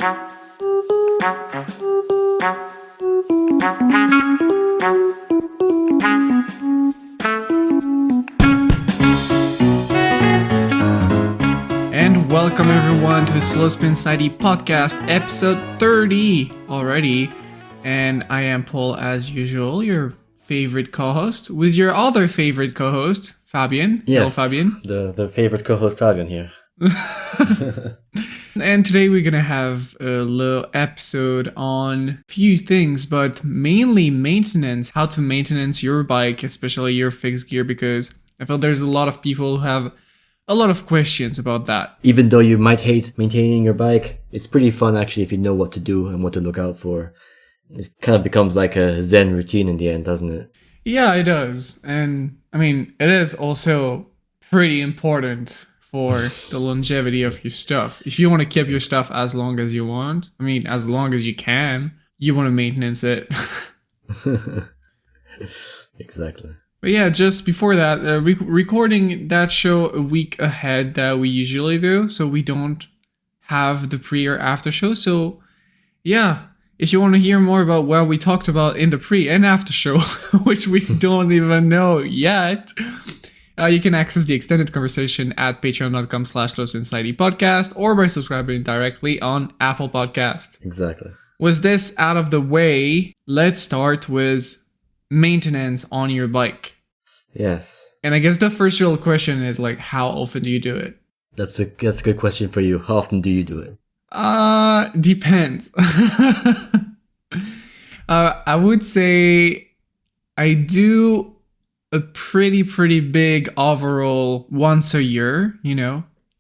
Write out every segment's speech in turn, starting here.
And welcome everyone to the Slow Spin Society podcast, episode 30 already. And I am Paul, as usual, your favorite co-host, with your other favorite co-host, Fabian. Yes, hello, Fabian. The favorite co-host Fabian here. And today we're gonna have a little episode on a few things, but mainly maintenance, how to maintenance your bike, especially your fixed gear, because I feel there's a lot of people who have a lot of questions about that. Even though you might hate maintaining your bike, it's pretty fun actually if you know what to do and what to look out for. It kind of becomes like a Zen routine in the end, doesn't it? Yeah, it does. And I mean, it is also pretty important for the longevity of your stuff. If you want to keep your stuff as long as you want, I mean, as long as you can, you want to maintenance it. Exactly. But yeah, just before that, recording that show a week ahead that we usually do, so we don't have the pre or after show. So yeah, if you want to hear more about what we talked about in the pre and after show, which we don't even know yet, you can access the extended conversation at patreon.com/slowspinsociety-podcast or by subscribing directly on Apple Podcast. Exactly. With this out of the way, let's start with maintenance on your bike. Yes. And I guess the first real question is like, how often do you do it? That's a good question for you. How often do you do it? Depends. I would say I do a pretty big overall once a year,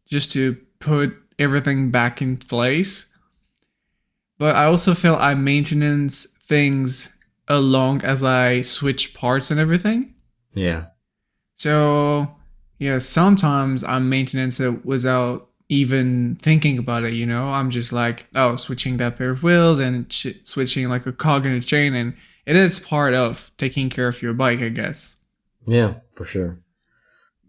just to put everything back in place. But I also feel I maintenance things along as I switch parts and everything. Yeah. So, yeah, sometimes I maintenance it without even thinking about it, I'm just like, switching that pair of wheels and switching like a cog in a chain, and it is part of taking care of your bike, I guess. Yeah, for sure.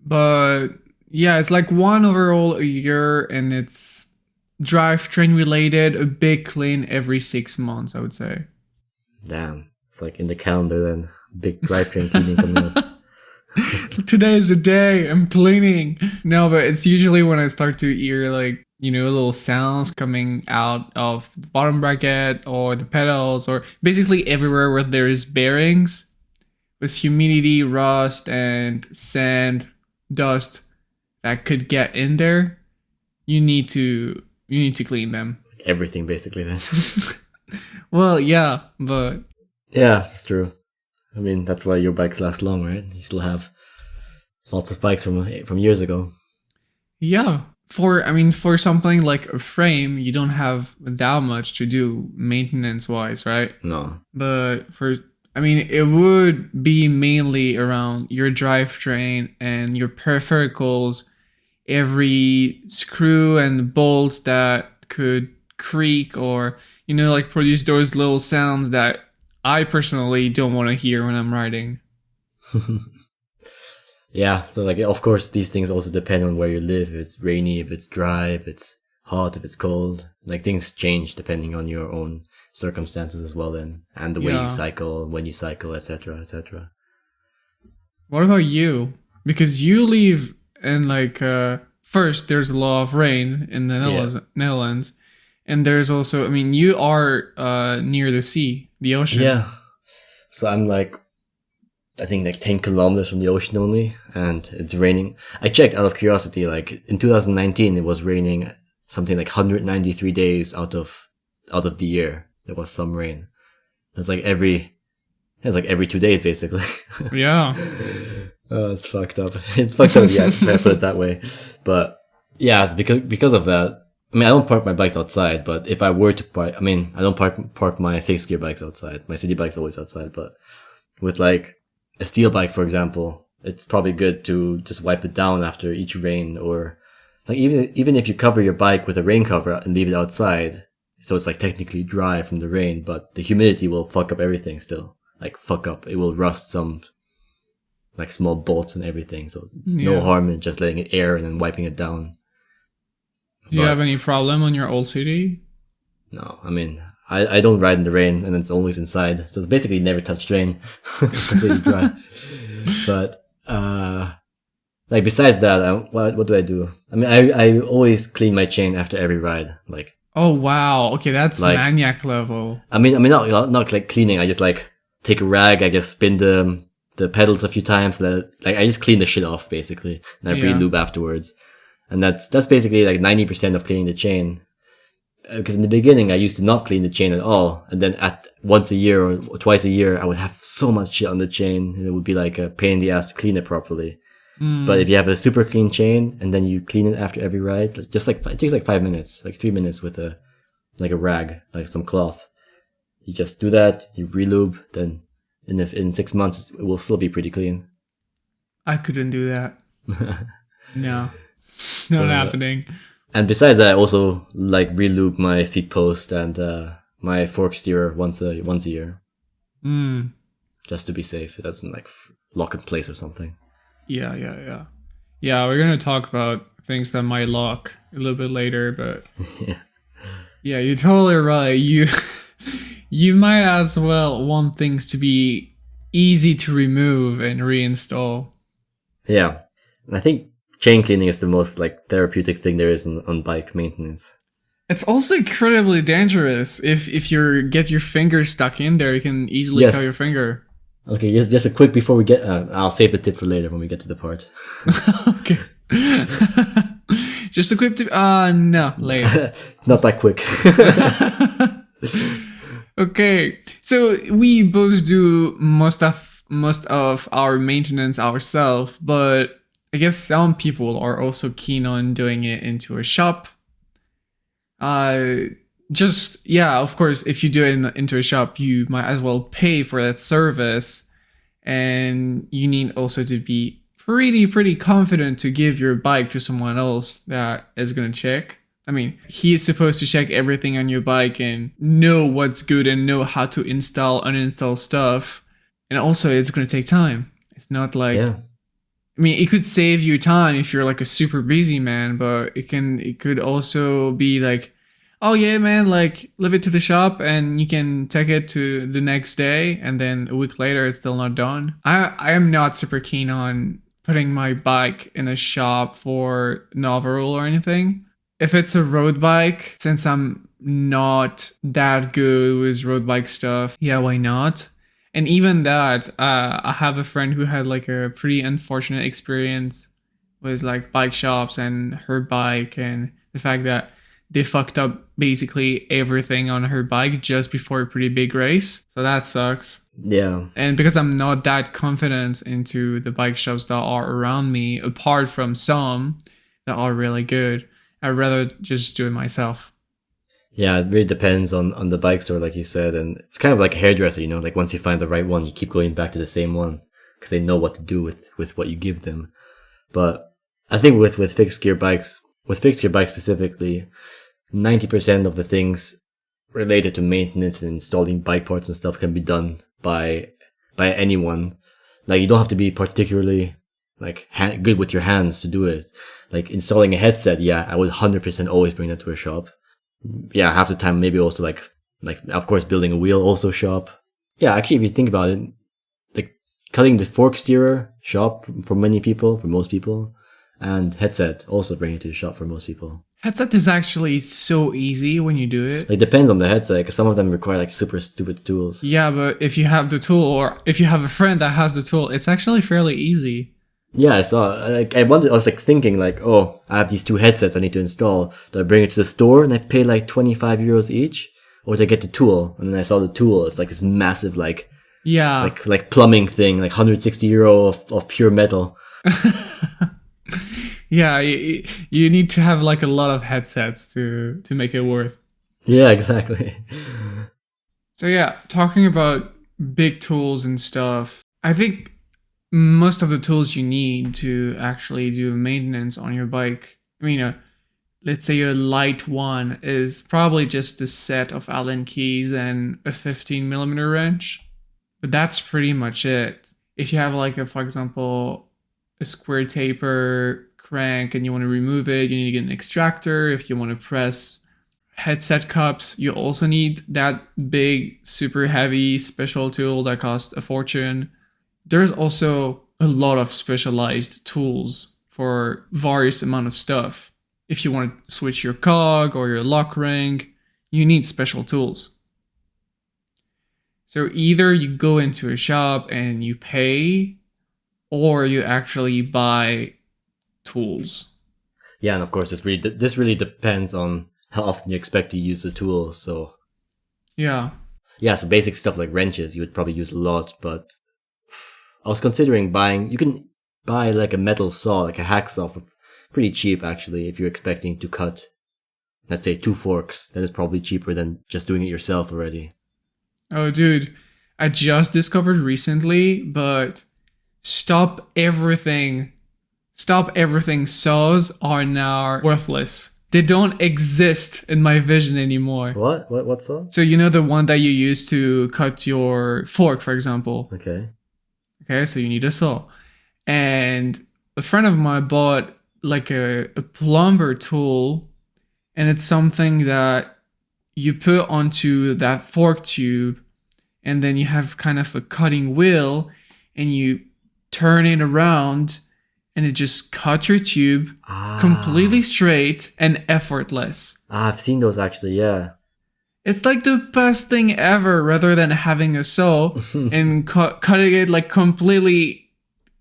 But yeah, it's like one overall a year, and it's drivetrain related, a big clean every 6 months, I would say. Damn. It's like in the calendar then. Big drivetrain cleaning coming up. Today is the day I'm cleaning. No, but it's usually when I start to hear like, little sounds coming out of the bottom bracket or the pedals or basically everywhere where there is bearings with humidity, rust, and sand, dust that could get in there. You need to clean them. Everything basically then. Well, yeah, but yeah, it's true. I mean, that's why your bikes last long, right? You still have lots of bikes from years ago. Yeah. For something like a frame, you don't have that much to do maintenance-wise, right? No. But it would be mainly around your drivetrain and your peripherals, every screw and bolt that could creak or, like produce those little sounds that I personally don't want to hear when I'm riding. Yeah, so like, of course, these things also depend on where you live. If it's rainy, if it's dry, if it's hot, if it's cold. Like, things change depending on your own circumstances as well then. And the way you cycle, when you cycle, etc., etc. What about you? Because you live in like, first, there's a lot of rain in the Netherlands. And there's also, you are near the sea, the ocean. Yeah. So I'm like, I think like 10 kilometers from the ocean only, and it's raining. I checked out of curiosity, like in 2019, it was raining something like 193 days out of the year. There was some rain. It's like every 2 days basically. Yeah. Oh, it's fucked up. It's fucked up, yeah, if I put it that way. But yeah, it's because of that. I don't park my bikes outside, but if I were to park, I don't park my fixed gear bikes outside. My city bike's always outside, but with like a steel bike, for example, it's probably good to just wipe it down after each rain, or like even if you cover your bike with a rain cover and leave it outside, so it's like technically dry from the rain, but the humidity will fuck up everything still. Like it will rust some like small bolts and everything. So it's no harm in just letting it air and then wiping it down. Do you have any problem on your old city? No, I mean, I don't ride in the rain, and it's always inside, so it's basically never touched rain. It's completely dry. But like besides that, what do I do? I mean, I always clean my chain after every ride. Oh wow. Okay, that's Like maniac level. I mean, not like cleaning. I just like take a rag. I just spin the pedals a few times. Like I just clean the shit off basically, and I Yeah. re-lube afterwards. And that's basically like 90% of cleaning the chain. Because in the beginning, I used to not clean the chain at all, and then at once a year or twice a year, I would have so much shit on the chain, and it would be like a pain in the ass to clean it properly. But if Mm. you have a super clean chain and then you clean it after every ride, just like it takes like 5 minutes, like 3 minutes with a rag, like some cloth. You just do that, you relube, then in 6 months it will still be pretty clean. I couldn't do that. No. Not Uh, happening. and besides that, I also like relube my seat post and my fork steerer once a year, Mm. just to be safe. It doesn't like lock in place or something. Yeah, yeah, yeah. Yeah, we're gonna talk about things that might lock a little bit later, but Yeah. yeah, you're totally right. You you might as well want things to be easy to remove and reinstall. Yeah. And I think chain cleaning is the most like therapeutic thing there is on bike maintenance. It's also incredibly dangerous. If you get your finger stuck in there, you can easily cut your Yes. finger. Okay, just a quick before we get. I'll save the tip for later when we get to the part. Okay. Just a quick tip. No, later. Not that quick. Okay, so we both do most of our maintenance ourselves, but I guess some people are also keen on doing it into a shop. Uh, just yeah, of course, if you do it into a shop, you might as well pay for that service, and you need also to be pretty confident to give your bike to someone else that is gonna check. I mean, he is supposed to check everything on your bike and know what's good and know how to install, uninstall stuff. And also, it's gonna take time. It's not like, Yeah. I mean, it could save you time if you're like a super busy man, but it could also be like, oh yeah, man, like leave it to the shop and you can take it to the next day, and then a week later it's still not done. I am not super keen on putting my bike in a shop for an overhaul or anything. If it's a road bike, since I'm not that good with road bike stuff, yeah, why not? And even that, I have a friend who had like a pretty unfortunate experience with like bike shops and her bike, and the fact that they fucked up basically everything on her bike just before a pretty big race. So that sucks. Yeah. And because I'm not that confident into the bike shops that are around me, apart from some that are really good, I'd rather just do it myself. Yeah, it really depends on the bike store, like you said, and it's kind of like a hairdresser, you know. Like once you find the right one, you keep going back to the same one because they know what to do with what you give them. But I think with fixed gear bikes specifically, 90% of the things related to maintenance and installing bike parts and stuff can be done by anyone. Like you don't have to be particularly like good with your hands to do it. Like installing a headset, yeah, I would 100% always bring that to a shop. Yeah, half the time maybe also like of course building a wheel also shop. Yeah, actually if you think about it, like cutting the fork steerer shop for most people, and headset also bring it to the shop for most people. Headset is actually so easy when you do it. Like depends on the headset, because some of them require like super stupid tools. Yeah, but if you have the tool, or if you have a friend that has the tool, it's actually fairly easy. Yeah, I saw. Like, I was like thinking, like, oh, I have these two headsets I need to install. Do I bring it to the store and I pay like 25 euros each, or do I get the tool? And then I saw the tool. It's like this massive, Yeah. like plumbing thing, like 160 euro of pure metal. Yeah, you need to have like a lot of headsets to make it worth. Yeah, exactly. So yeah, talking about big tools and stuff, I think most of the tools you need to actually do maintenance on your bike, I mean, let's say your light one is probably just a set of Allen keys and a 15 millimeter wrench, but that's pretty much it. If you have like for example, a square taper crank and you want to remove it, you need to get an extractor. If you want to press headset cups, you also need that big, super heavy special tool that costs a fortune. There's also a lot of specialized tools for various amount of stuff. If you want to switch your cog or your lock ring, you need special tools. So either you go into a shop and you pay, or you actually buy tools. Yeah, and of course, this really depends on how often you expect to use the tool. So Yeah. yeah, so basic stuff like wrenches you would probably use a lot, but I was considering buying. You can buy like a metal saw, like a hacksaw, for pretty cheap actually. If you're expecting to cut, let's say 2 forks, then it's probably cheaper than just doing it yourself already. Oh, dude, I just discovered recently, but stop everything. Stop everything saws are now worthless. They don't exist in my vision anymore. What saw? So you know the one that you use to cut your fork, for example. Okay. Okay, so you need a saw. And a friend of mine bought like a plumber tool, and it's something that you put onto that fork tube, and then you have kind of a cutting wheel, and you turn it around, and it just cuts your tube completely straight and effortless. I've seen those actually, yeah. It's like the best thing ever, rather than having a saw and cutting it like completely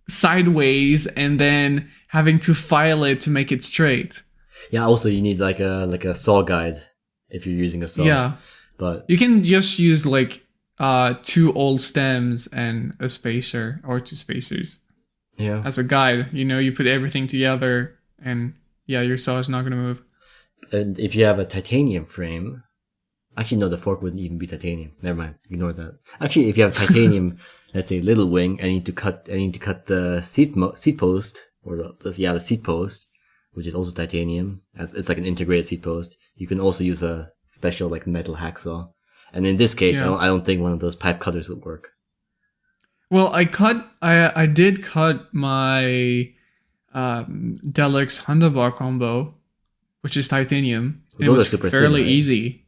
sideways and then having to file it to make it straight. Yeah, also you need like a saw guide if you're using a saw. Yeah. But You can just use like 2 old stems and a spacer or 2 spacers yeah. as a guide. You know, you put everything together and yeah, your saw is not going to move. And if you have a titanium frame, actually no, the fork wouldn't even be titanium. Never mind, ignore that. Actually, if you have titanium, let's say little wing, I need to cut the seat post or the seat post, which is also titanium. As it's like an integrated seat post. You can also use a special like metal hacksaw. And in this case, Yeah. I don't think one of those pipe cutters would work. Well, I did cut my Deluxe handlebar combo, which is titanium. Those it was are super fairly thin, right? easy.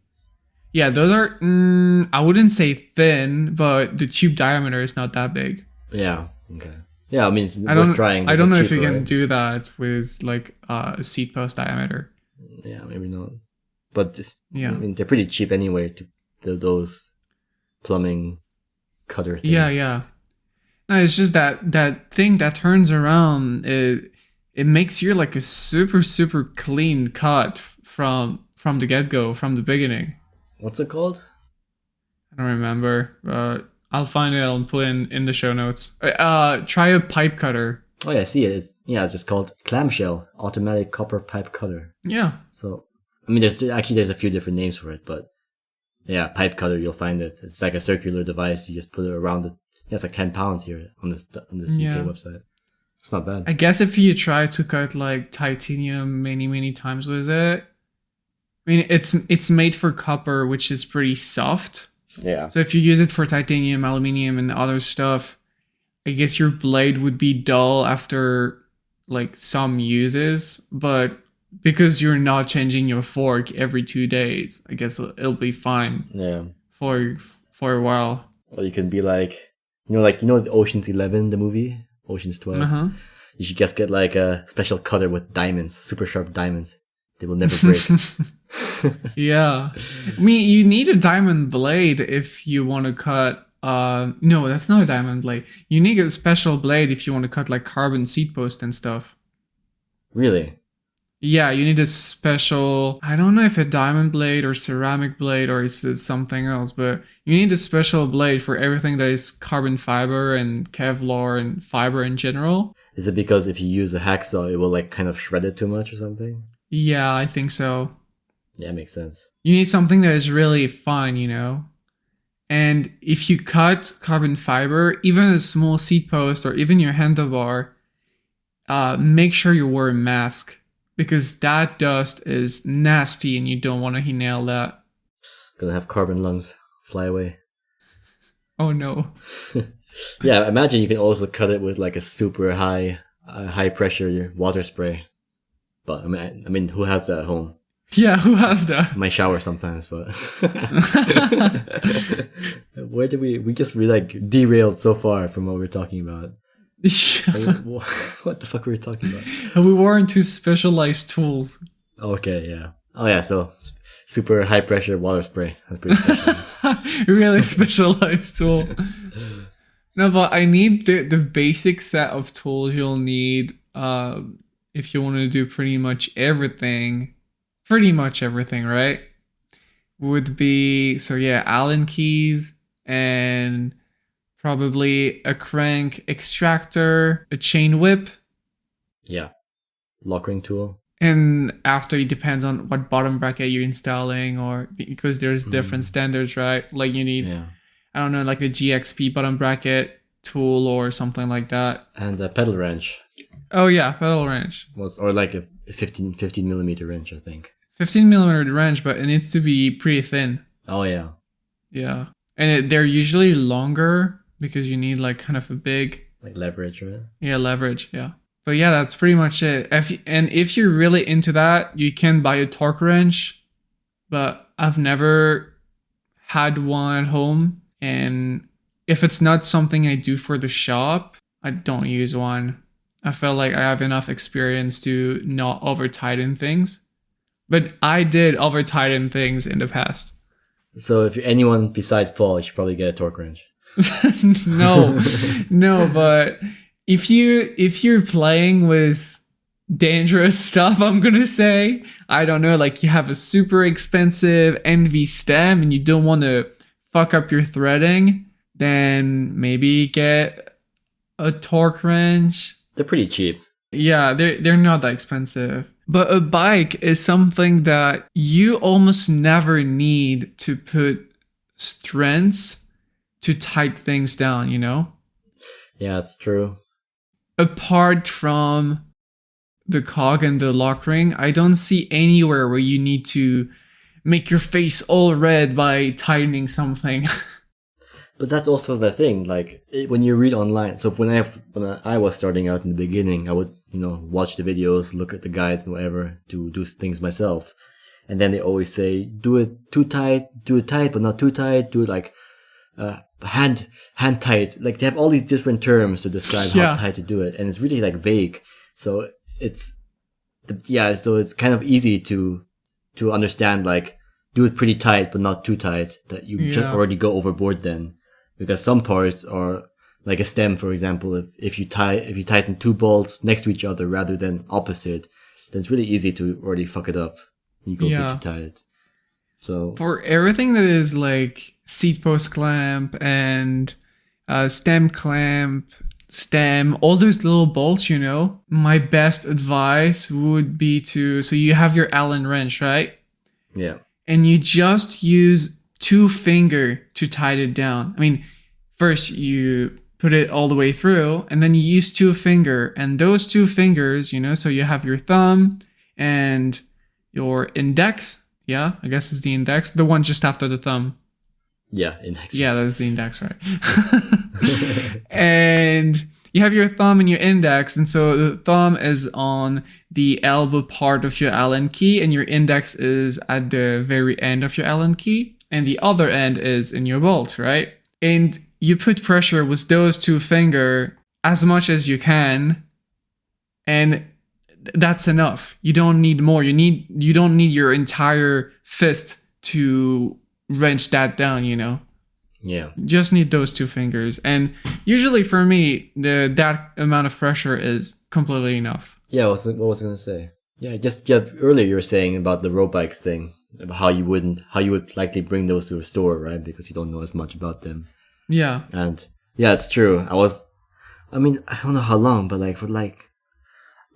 Yeah, those are, I wouldn't say thin, but the tube diameter is not that big. Yeah. Okay. Yeah, I mean, it's I worth don't, trying. I don't know if you cheaper, can right? do that with like a seat post diameter. Yeah, maybe not. But Yeah. I mean, they're pretty cheap anyway. Those plumbing cutter things. Yeah. No, it's just that thing that turns around. It makes you like a super clean cut from the get go, from the beginning. What's it called? I don't remember. I'll find it. I'll put in the show notes. Try a pipe cutter. Oh yeah, I see it. It's just called clamshell automatic copper pipe cutter. Yeah. So I mean, there's a few different names for it, but yeah, pipe cutter, you'll find it. It's like a circular device. You just put it around it. Yeah, it's like £10 here on this Yeah. UK website. It's not bad. I guess if you try to cut like titanium many times with it, I mean it's made for copper, which is pretty soft. Yeah. So if you use it for titanium, aluminium, and other stuff, I guess your blade would be dull after like some uses, but because you're not changing your fork every 2 days, I guess it'll be fine Yeah. for a while. Or you can be like the Ocean's 11, the movie Ocean's 12. Uh-huh. You should just get like a special cutter with diamonds, super sharp diamonds. They will never break. Yeah. I mean, you need a diamond blade if you want to cut no, that's not a diamond blade. You need a special blade if you want to cut like carbon seat post and stuff. Really? Yeah, you need a special, I don't know if a diamond blade or ceramic blade or is it something else, but you need a special blade for everything that is carbon fiber and Kevlar and fiber in general. Is it because if you use a hacksaw, it will like kind of shred it too much or something? Yeah, I think so. Yeah, makes sense. You need something that is really fine, you know? And if you cut carbon fiber, even a small seat post or even your handlebar, make sure you wear a mask because that dust is nasty and you don't want to inhale that. Gonna have carbon lungs fly away. Oh no. Yeah, imagine you can also cut it with like a super high pressure water spray. But I mean, who has that at home? Yeah, who has that? My shower sometimes, but where did we just really like derailed so far from what we are talking about. What the fuck were we talking about? We weren't too specialized tools. Okay, yeah. Oh yeah, so super high pressure water spray. That's pretty special. Really specialized tool. No, but I need the basic set of tools you'll need if you want to do pretty much everything. Pretty much everything, right? Would be, so yeah, Allen keys and probably a crank extractor, a chain whip. Yeah. Lock ring tool. And after, it depends on what bottom bracket you're installing, or because there's different standards, right? Like you need, I don't know, like a GXP bottom bracket tool or something like that. And a pedal wrench. Oh yeah, pedal wrench. Or like a 15 millimeter wrench, I think. 15 millimeter wrench, but it needs to be pretty thin. Oh yeah. Yeah. And they're usually longer because you need like kind of a big... Like leverage, right? Yeah, leverage, yeah. But yeah, that's pretty much it. If you're really into that, you can buy a torque wrench, but I've never had one at home. And if it's not something I do for the shop, I don't use one. I feel like I have enough experience to not over-tighten things. But I did over-tighten things in the past. So if you're anyone besides Paul, you should probably get a torque wrench. No, but if you're playing with dangerous stuff, I'm gonna say, I don't know, like you have a super expensive NV stem and you don't want to fuck up your threading, then maybe get a torque wrench. They're pretty cheap. Yeah, they're not that expensive. But a bike is something that you almost never need to put strengths to tighten things down, you know? Yeah, that's true. Apart from the cog and the lock ring, I don't see anywhere where you need to make your face all red by tightening something. But that's also the thing, like when you read online. So when I was starting out in the beginning, I would, watch the videos, look at the guides and whatever to do things myself. And then they always say, do it too tight, do it tight, but not too tight, do it like hand tight. Like they have all these different terms to describe how tight to do it. And it's really like vague. So it's kind of easy to understand, like do it pretty tight, but not too tight, that you just already go overboard then. Because some parts are like a stem, for example. If you tighten two bolts next to each other rather than opposite, then it's really easy to already fuck it up. You go a bit too tight. So for everything that is like seat post clamp and stem clamp, all those little bolts, my best advice would be so you have your Allen wrench, right? Yeah. And you just use 2 finger to tighten it down. I mean, first you put it all the way through and then you use 2 finger, and those 2 fingers, so you have your thumb and your index. Yeah, I guess it's the index, the one just after the thumb. Yeah, index. Yeah, that's the index, right? And you have your thumb and your index, and so the thumb is on the elbow part of your Allen key and your index is at the very end of your Allen key. And the other end is in your bolt, right? And you put pressure with those 2 fingers as much as you can, and that's enough. You don't need more. You don't need your entire fist to wrench that down, Yeah. You just need those 2 fingers. And usually for me, that amount of pressure is completely enough. Yeah, what was I going to say? Yeah, earlier you were saying about the road bikes thing. How you would likely bring those to a store, right? Because you don't know as much about them. Yeah. And yeah, it's true. I don't know how long, but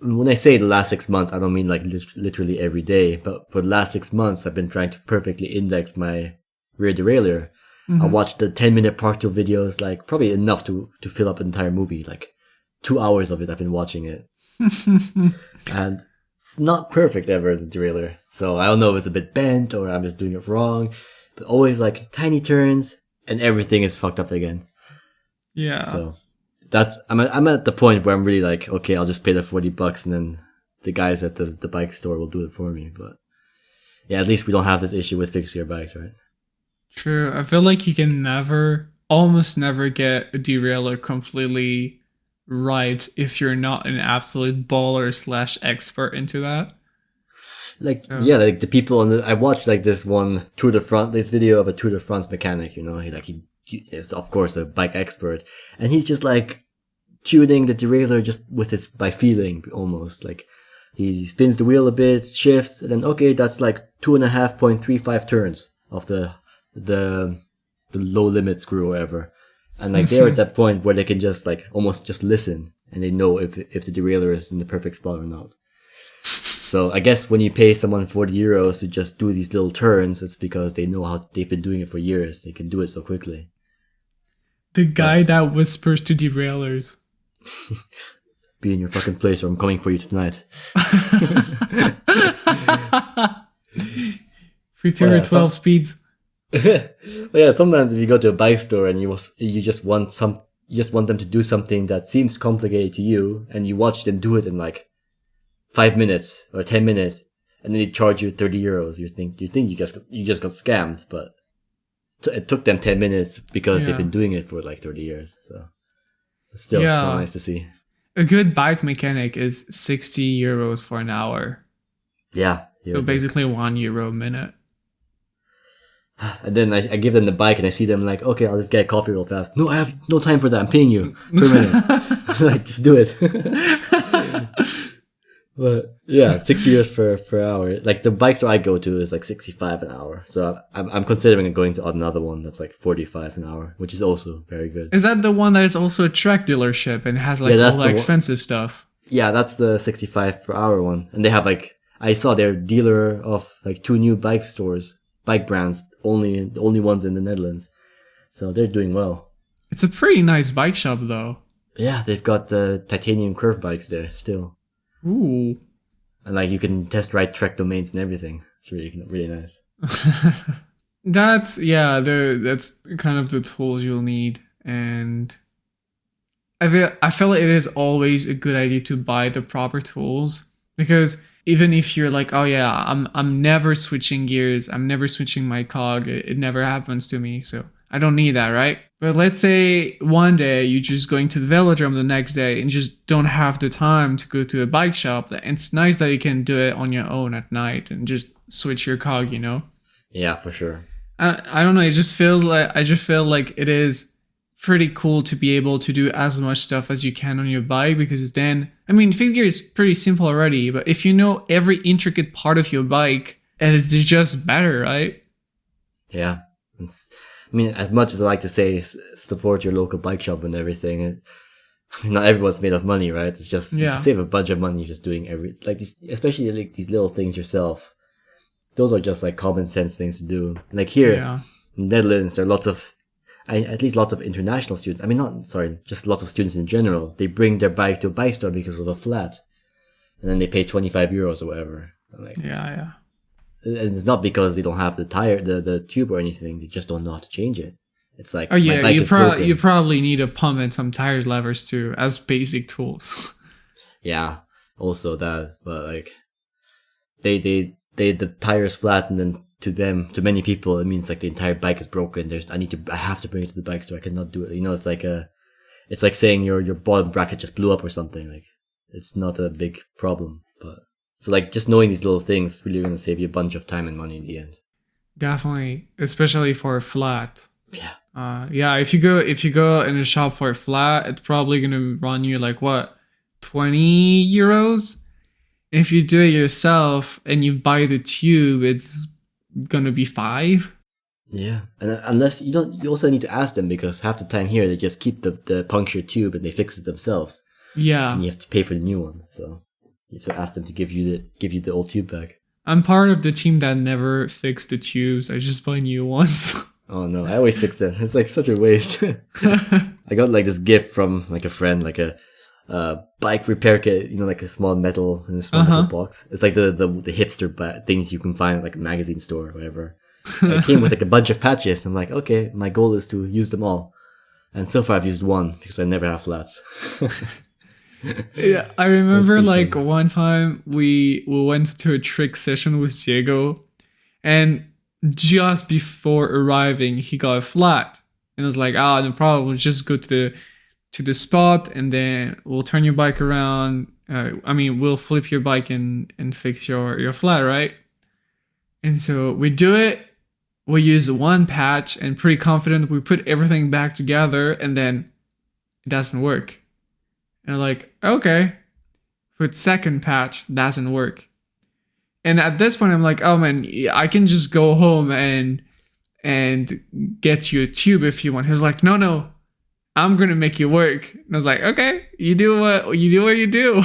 when I say the last 6 months, I don't mean like literally every day, but for the last 6 months, I've been trying to perfectly index my rear derailleur. Mm-hmm. I watched the 10-minute part 2 videos, like probably enough to fill up an entire movie, like 2 hours of it. I've been watching it. And it's not perfect ever, the derailleur. So I don't know if it's a bit bent or I'm just doing it wrong, but always like tiny turns and everything is fucked up again. Yeah. So I'm at the point where I'm really like, okay, I'll just pay the $40 and then the guys at the bike store will do it for me. But Yeah, at least we don't have this issue with fixed gear bikes, right? True. I feel like you can almost never get a derailleur completely right if you're not an absolute baller slash expert into that. Like, So, yeah, like the people on I watched like this one this video of a Tour de France mechanic, he is of course a bike expert, and he's just like tuning the derailleur just by feeling almost. Like he spins the wheel a bit, shifts, and then okay, that's like 2.5.35 turns of the low limit screw or whatever. And like they're at that point where they can just like almost just listen and they know if the derailleur is in the perfect spot or not. So I guess when you pay someone €40 to just do these little turns, it's because they know how they've been doing it for years. They can do it so quickly. the guy that whispers to derailleurs. Be in your fucking place or I'm coming for you tonight. Prepare 12 speeds. But yeah, sometimes if you go to a bike store and you just want them to do something that seems complicated to you, and you watch them do it in like 5 minutes or 10 minutes, and then they charge you €30. You think you just got scammed, but it took them 10 minutes because they've been doing it for like 30 years. So still, it's so nice to see. A good bike mechanic is €60 for an hour. Yeah. So basically €1 a minute. And then I give them the bike and I see them like, okay, I'll just get a coffee real fast. No, I have no time for that. I'm paying you per minute. Like, just do it. But yeah, €60 per hour. Like the bike store I go to is like 65 an hour. So I'm considering going to another one that's like 45 an hour, which is also very good. Is that the one that is also a track dealership and has like all the expensive stuff? Yeah, that's the 65 per hour one. And they have like, I saw their dealer of like 2 new bike brands, the only ones in the Netherlands. So they're doing well. It's a pretty nice bike shop though. Yeah, they've got the titanium curve bikes there still. Ooh. And like you can test ride Trek domains and everything. It's really nice. That's kind of the tools you'll need, and I feel like it is always a good idea to buy the proper tools, because even if you're like, oh yeah, I'm never switching gears, I'm never switching my cog, it never happens to me, so I don't need that, right? But let's say one day you're just going to the velodrome the next day and just don't have the time to go to a bike shop. It's nice that you can do it on your own at night and just switch your cog, you know? Yeah, for sure. I don't know. I just feel like it is pretty cool to be able to do as much stuff as you can on your bike, because then, I mean, fifth gear is pretty simple already, but if you know every intricate part of your bike, it's just better, right? Yeah. I mean, as much as I like to say support your local bike shop and everything, not everyone's made of money, right? It's just you can save a bunch of money just doing especially like these little things yourself. Those are just like common sense things to do. Like here in the Netherlands, there are at least lots of international students. I mean, just lots of students in general. They bring their bike to a bike store because of a flat, and then they pay €25 or whatever. Yeah. And it's not because they don't have the tire, the tube or anything. They just don't know how to change it. It's like, you probably need a pump and some tire levers too, as basic tools. Yeah, also that, but like, the tire's flat, and then to many people, it means like the entire bike is broken. I have to bring it to the bike store. I cannot do it. It's like saying your bottom bracket just blew up or something. Like, it's not a big problem, but. So like just knowing these little things is really going to save you a bunch of time and money in the end. Definitely, especially for a flat. Yeah. If you go in a shop for a flat, it's probably going to run you like what, €20. If you do it yourself and you buy the tube, it's going to be $5. Yeah, and unless you also need to ask them, because half the time here they just keep the punctured tube and they fix it themselves. Yeah. And you have to pay for the new one, so. So ask them to give you the old tube back. I'm part of the team that never fixed the tubes. I just buy new ones. Oh no, I always fix them. It's like such a waste. I got like this gift from like a friend, like a bike repair kit, like a small metal metal box. It's like the hipster things you can find at like a magazine store or whatever. It came with like a bunch of patches. I'm like, okay, my goal is to use them all. And so far I've used one because I never have flats. Yeah, I remember like one time we went to a trick session with Diego, And just before arriving, he got a flat. And I was like, no problem. We'll just go to the spot, and then we'll turn your bike around. We'll flip your bike and fix your flat, right? And so we do it. We use one patch, and pretty confident we put everything back together, and then it doesn't work. And like, okay. Put second patch, doesn't work. And at this point, I'm like, oh man, I can just go home and get you a tube if you want. He was like, no, I'm gonna make it work. And I was like, okay, you do what you do.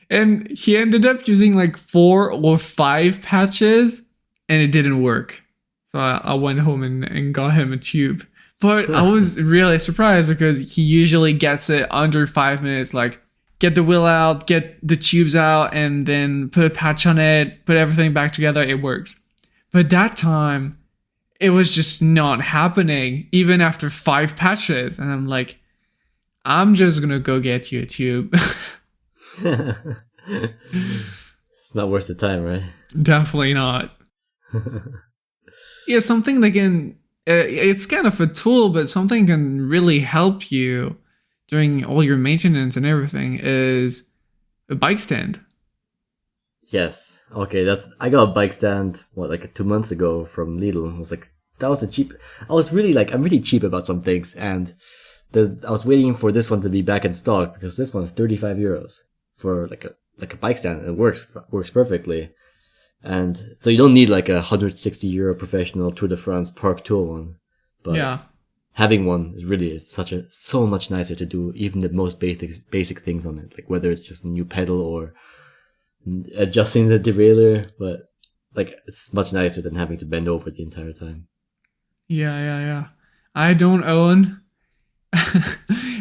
And he ended up using like 4 or 5 patches, and it didn't work. So I went home and got him a tube. But I was really surprised because he usually gets it under 5 minutes, like get the wheel out, get the tubes out, and then put a patch on it, put everything back together, it works. But that time, it was just not happening, even after 5 patches. And I'm like, I'm just gonna go get you a tube. It's not worth the time, right? Definitely not. Yeah, something that can, it's kind of a tool, but something can really help you during all your maintenance and everything is a bike stand. Yes. Okay, I got a bike stand, like 2 months ago from Lidl. It was like, that was I'm really cheap about some things, and I was waiting for this one to be back in stock because this one's 35 euros for like a bike stand. It works perfectly. And so you don't need like a €160 professional Tour de France Park Tour one. But yeah, having one is so much nicer to do even the most basic things on it. Like whether it's just a new pedal or adjusting the derailleur, but like it's much nicer than having to bend over the entire time. Yeah. I don't own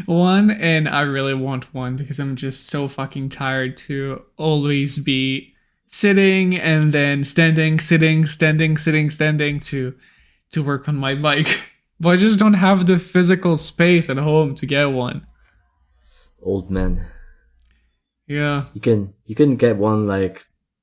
one, and I really want one because I'm just so fucking tired to always be sitting and then standing, sitting, standing, sitting, standing to work on my bike. But I just don't have the physical space at home to get one. Old man. Yeah. You can get one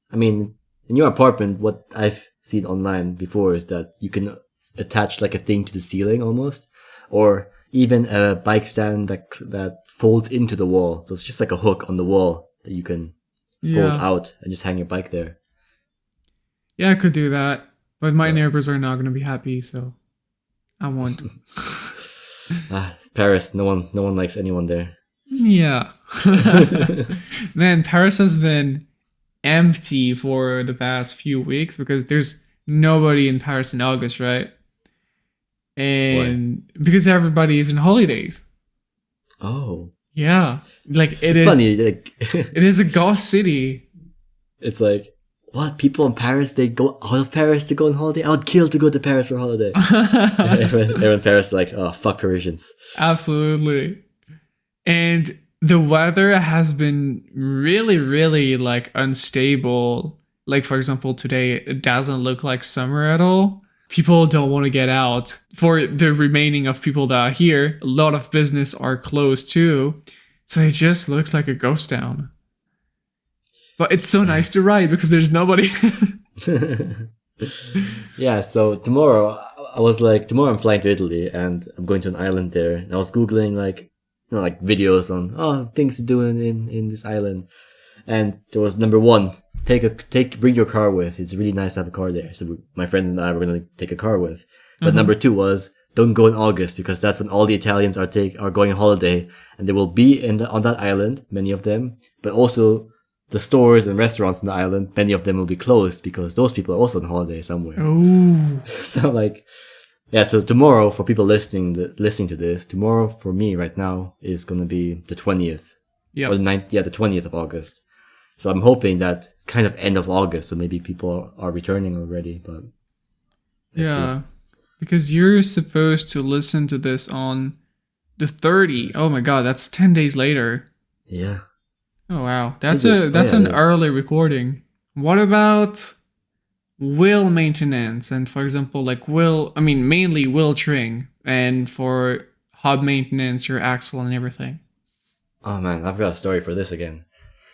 in your apartment, what I've seen online before is that you can attach like a thing to the ceiling almost, or even a bike stand that folds into the wall. So it's just like a hook on the wall that you can fold out and just hang your bike there. Yeah, I could do that, but my neighbors are not going to be happy, so I won't. Paris, no one likes anyone there. Yeah. Man, Paris has been empty for the past few weeks because there's nobody in Paris in August, right? And because everybody is in holidays. Oh. Yeah. Like it's funny, like it is a ghost city. It's like, what? People in Paris, they go out of Paris to go on holiday? I would kill to go to Paris for holiday. everyone in Paris is like, oh, fuck Parisians. Absolutely. And the weather has been really, really like unstable. Like, for example, today, it doesn't look like summer at all. People don't want to get out. For the remaining of people that are here, a lot of business are closed too. So it just looks like a ghost town. But it's so nice to ride because there's nobody. Yeah, so tomorrow I'm flying to Italy and I'm going to an island there. And I was Googling like videos on things to do in this island. And there was number 1, bring your car with. It's really nice to have a car there. So my friends and I were going to take a car with. But number 2 was, don't go in August because that's when all the Italians are going on holiday, and they will be on that island, many of them. But also the stores and restaurants on the island, many of them will be closed because those people are also on holiday somewhere. Ooh. So so tomorrow for people listening to this, tomorrow for me right now is going to be the 20th. Yeah. Or the 20th of August. So I'm hoping that it's kind of end of August, so maybe people are returning already, but yeah, because you're supposed to listen to this on the 30. Oh my god, that's 10 days later. Yeah. Oh wow, that's an early recording. What about wheel maintenance and, for example, like mainly wheel trim, and for hub maintenance, your axle and everything? Oh man, I've got a story for this again.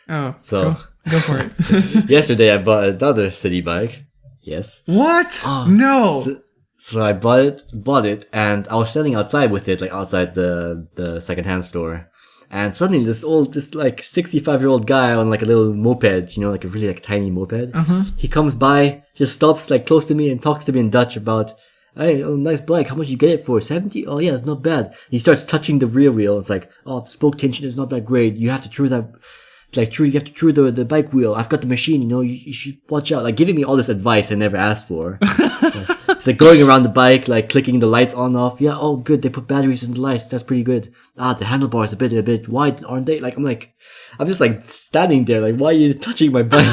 Oh, so go for it. Yesterday I bought another city bike, Yes. What? Oh, No. So I bought it, and I was standing outside with it, like outside the secondhand store. And suddenly this like 65-year-old guy on like a little moped, like a really like tiny moped. Uh-huh. He comes by, just stops like close to me and talks to me in Dutch about, hey, oh, nice bike. How much you get it for? 70? Oh yeah, it's not bad. He starts touching the rear wheel. It's like, oh, the spoke tension is not that great. You have to true that. You have to true the bike wheel. I've got the machine, you should watch out. Like giving me all this advice I never asked for. It's like going around the bike, like clicking the lights on off. Yeah, oh good, they put batteries in the lights. That's pretty good. The handlebars a bit wide, aren't they? Like I'm just like standing there, like why are you touching my bike?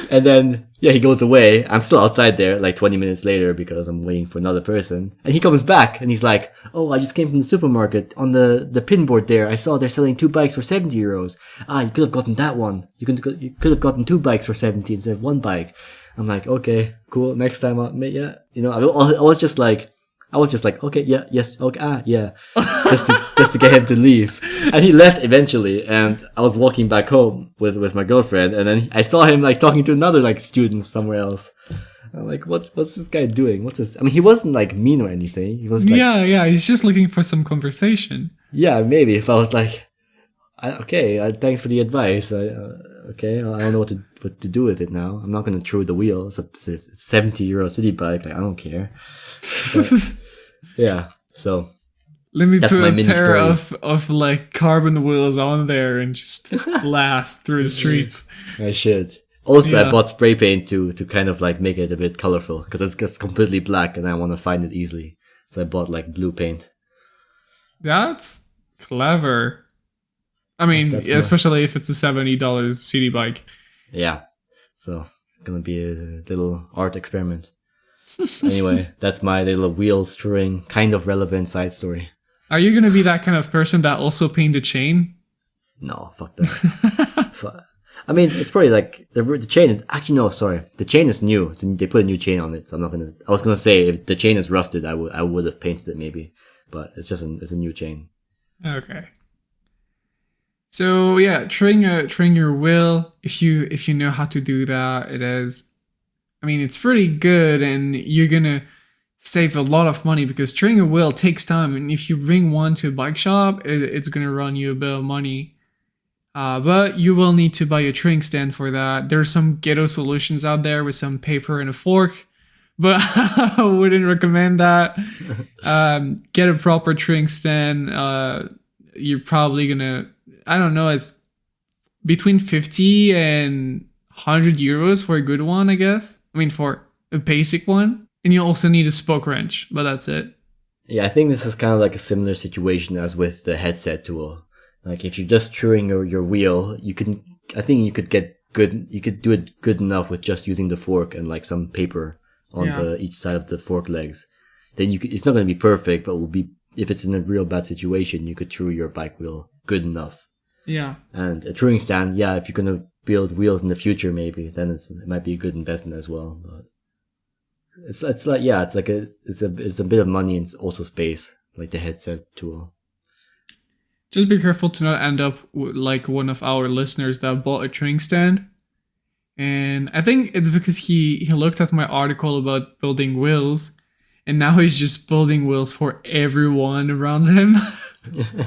And then he goes away. I'm still outside there, like 20 minutes later because I'm waiting for another person. And he comes back and he's like, "Oh, I just came from the supermarket. On the pin board there, I saw they're selling 2 bikes for 70 euros. You could have gotten that one. You could have gotten 2 bikes for 70 instead of 1 bike." I'm like, okay, cool. Next time I was just like, okay, yeah, yes, okay, yeah, just to get him to leave, and he left eventually. And I was walking back home with my girlfriend, and then I saw him like talking to another like student somewhere else. I'm like, what's this guy doing? What's this? I mean, he wasn't like mean or anything. He was like, yeah, he's just looking for some conversation. Yeah, maybe if I was like, okay, thanks for the advice. Okay, I don't know what to do with it now. I'm not gonna throw the wheel. It's a €70 city bike. Like I don't care. But, yeah. So let me that's put my a mini pair story. of like carbon wheels on there and just blast through the streets. I should. Also, Yeah. I bought spray paint to kind of like make it a bit colorful because it's just completely black and I want to find it easily. So I bought like blue paint. That's clever. I mean, That's especially if it's a $70 city bike. Yeah. So gonna be a little art experiment. Anyway, that's my little wheel strewing, kind of relevant side story. Are you gonna be that kind of person that also paint a chain? No, fuck that. I mean, it's probably like the chain is actually no, sorry. The chain is new. They put a new chain on it, so I'm not gonna. I was gonna say if the chain is rusted, I would have painted it maybe, but it's a new chain. Okay. So yeah, train your wheel. If you know how to do that, it is. I mean, it's pretty good, and you're gonna save a lot of money because training a wheel takes time. And if you bring one to a bike shop, it's gonna run you a bit of money. But you will need to buy a training stand for that. There's some ghetto solutions out there with some paper and a fork, but I wouldn't recommend that. Get a proper training stand. You're probably gonna, I don't know, it's between 50 and 100 euros for a good one, I guess. I mean, for a basic one. And you also need a spoke wrench, but that's it. Yeah, I think this is kind of like a similar situation as with the headset tool. Like if you're just truing your wheel, I think you could do it good enough with just using the fork and like some paper on each side of the fork legs. Then it's not going to be perfect, but if it's in a real bad situation, you could true your bike wheel good enough. Yeah. And a truing stand, if you're going to build wheels in the future, maybe then it might be a good investment as well. But it's a bit of money and it's also space, like the headset tool. Just be careful to not end up like one of our listeners that bought a training stand. And I think it's because he looked at my article about building wheels, and now he's just building wheels for everyone around him.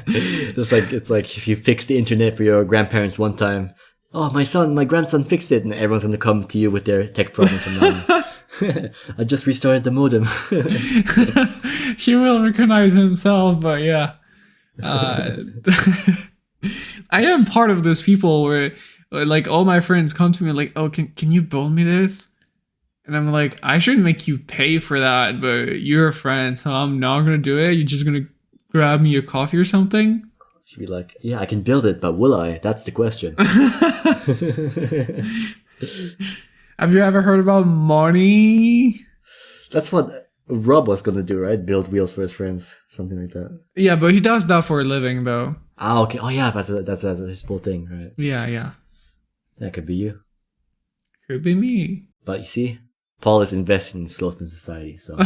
It's like if you fix the internet for your grandparents one time, oh my grandson fixed it, and everyone's gonna come to you with their tech problems from now on. I just restarted the modem. He will recognize himself, but yeah. I am part of those people where like all my friends come to me like, oh, can you build me this? And I'm like, I shouldn't make you pay for that, but you're a friend, so I'm not gonna do it. You're just gonna grab me a coffee or something. She'd be like, yeah, I can build it, but will I? That's the question. Have you ever heard about money? That's what Rob was gonna do, right? Build wheels for his friends, something like that. Yeah, but he does that for a living, though. Ah, okay. Oh, yeah, that's his full thing, right? Yeah. That could be you. Could be me. But you see, Paul is invested in Slothman Society, so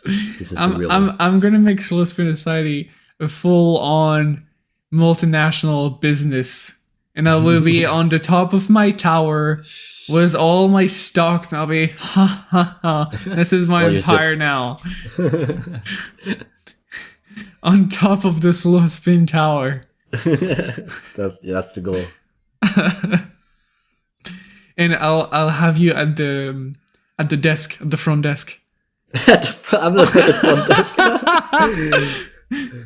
this is the real one. I'm gonna make Slothman Society a full-on multinational business, and I will be on the top of my tower with all my stocks, and I'll be ha ha ha. This is my All your empire zips. now. On top of the slow spin tower. That's the goal. And I'll have you at the desk, at the front desk. I'm not at the front desk.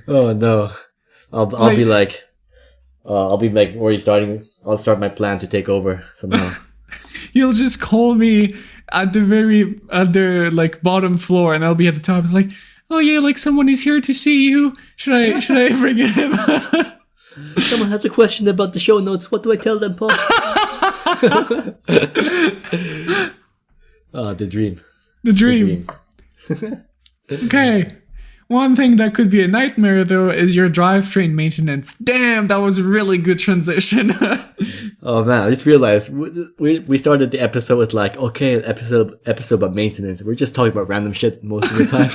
Oh no. I'll be like where are you starting? I'll start my plan to take over somehow. You'll just call me at the like bottom floor, and I'll be at the top. It's like, oh yeah, like someone is here to see you. Should I bring him? Someone has a question about the show notes. What do I tell them, Paul? The dream. The dream. Okay. One thing that could be a nightmare, though, is your drivetrain maintenance. Damn, that was a really good transition. Oh man, I just realized we started the episode with like, okay, episode about maintenance. We're just talking about random shit most of the time.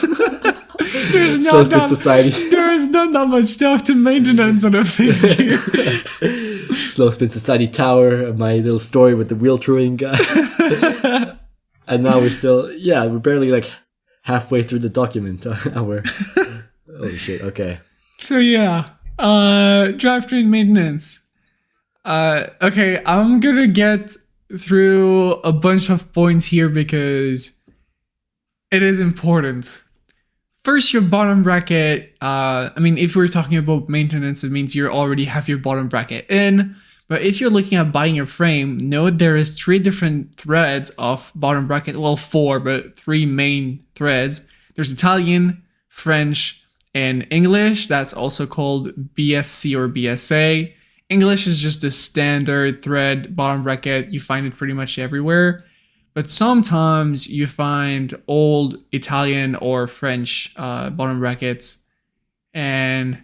There's Slow not Spin that, Society. there's not that much stuff to maintenance on a fixed gear. Slow Spin Society Tower, my little story with the wheel throwing guy. And now we're barely like halfway through the document. Holy shit, okay. So yeah, drivetrain maintenance. Okay, I'm gonna get through a bunch of points here because it is important. First, your bottom bracket. I mean, if we're talking about maintenance, it means you already have your bottom bracket in. But if you're looking at buying your frame, note there is 3 different threads of bottom bracket. Well, 4, but 3 main threads. There's Italian, French, and English. That's also called BSC or BSA. English is just the standard thread bottom bracket. You find it pretty much everywhere. But sometimes you find old Italian or French bottom brackets, and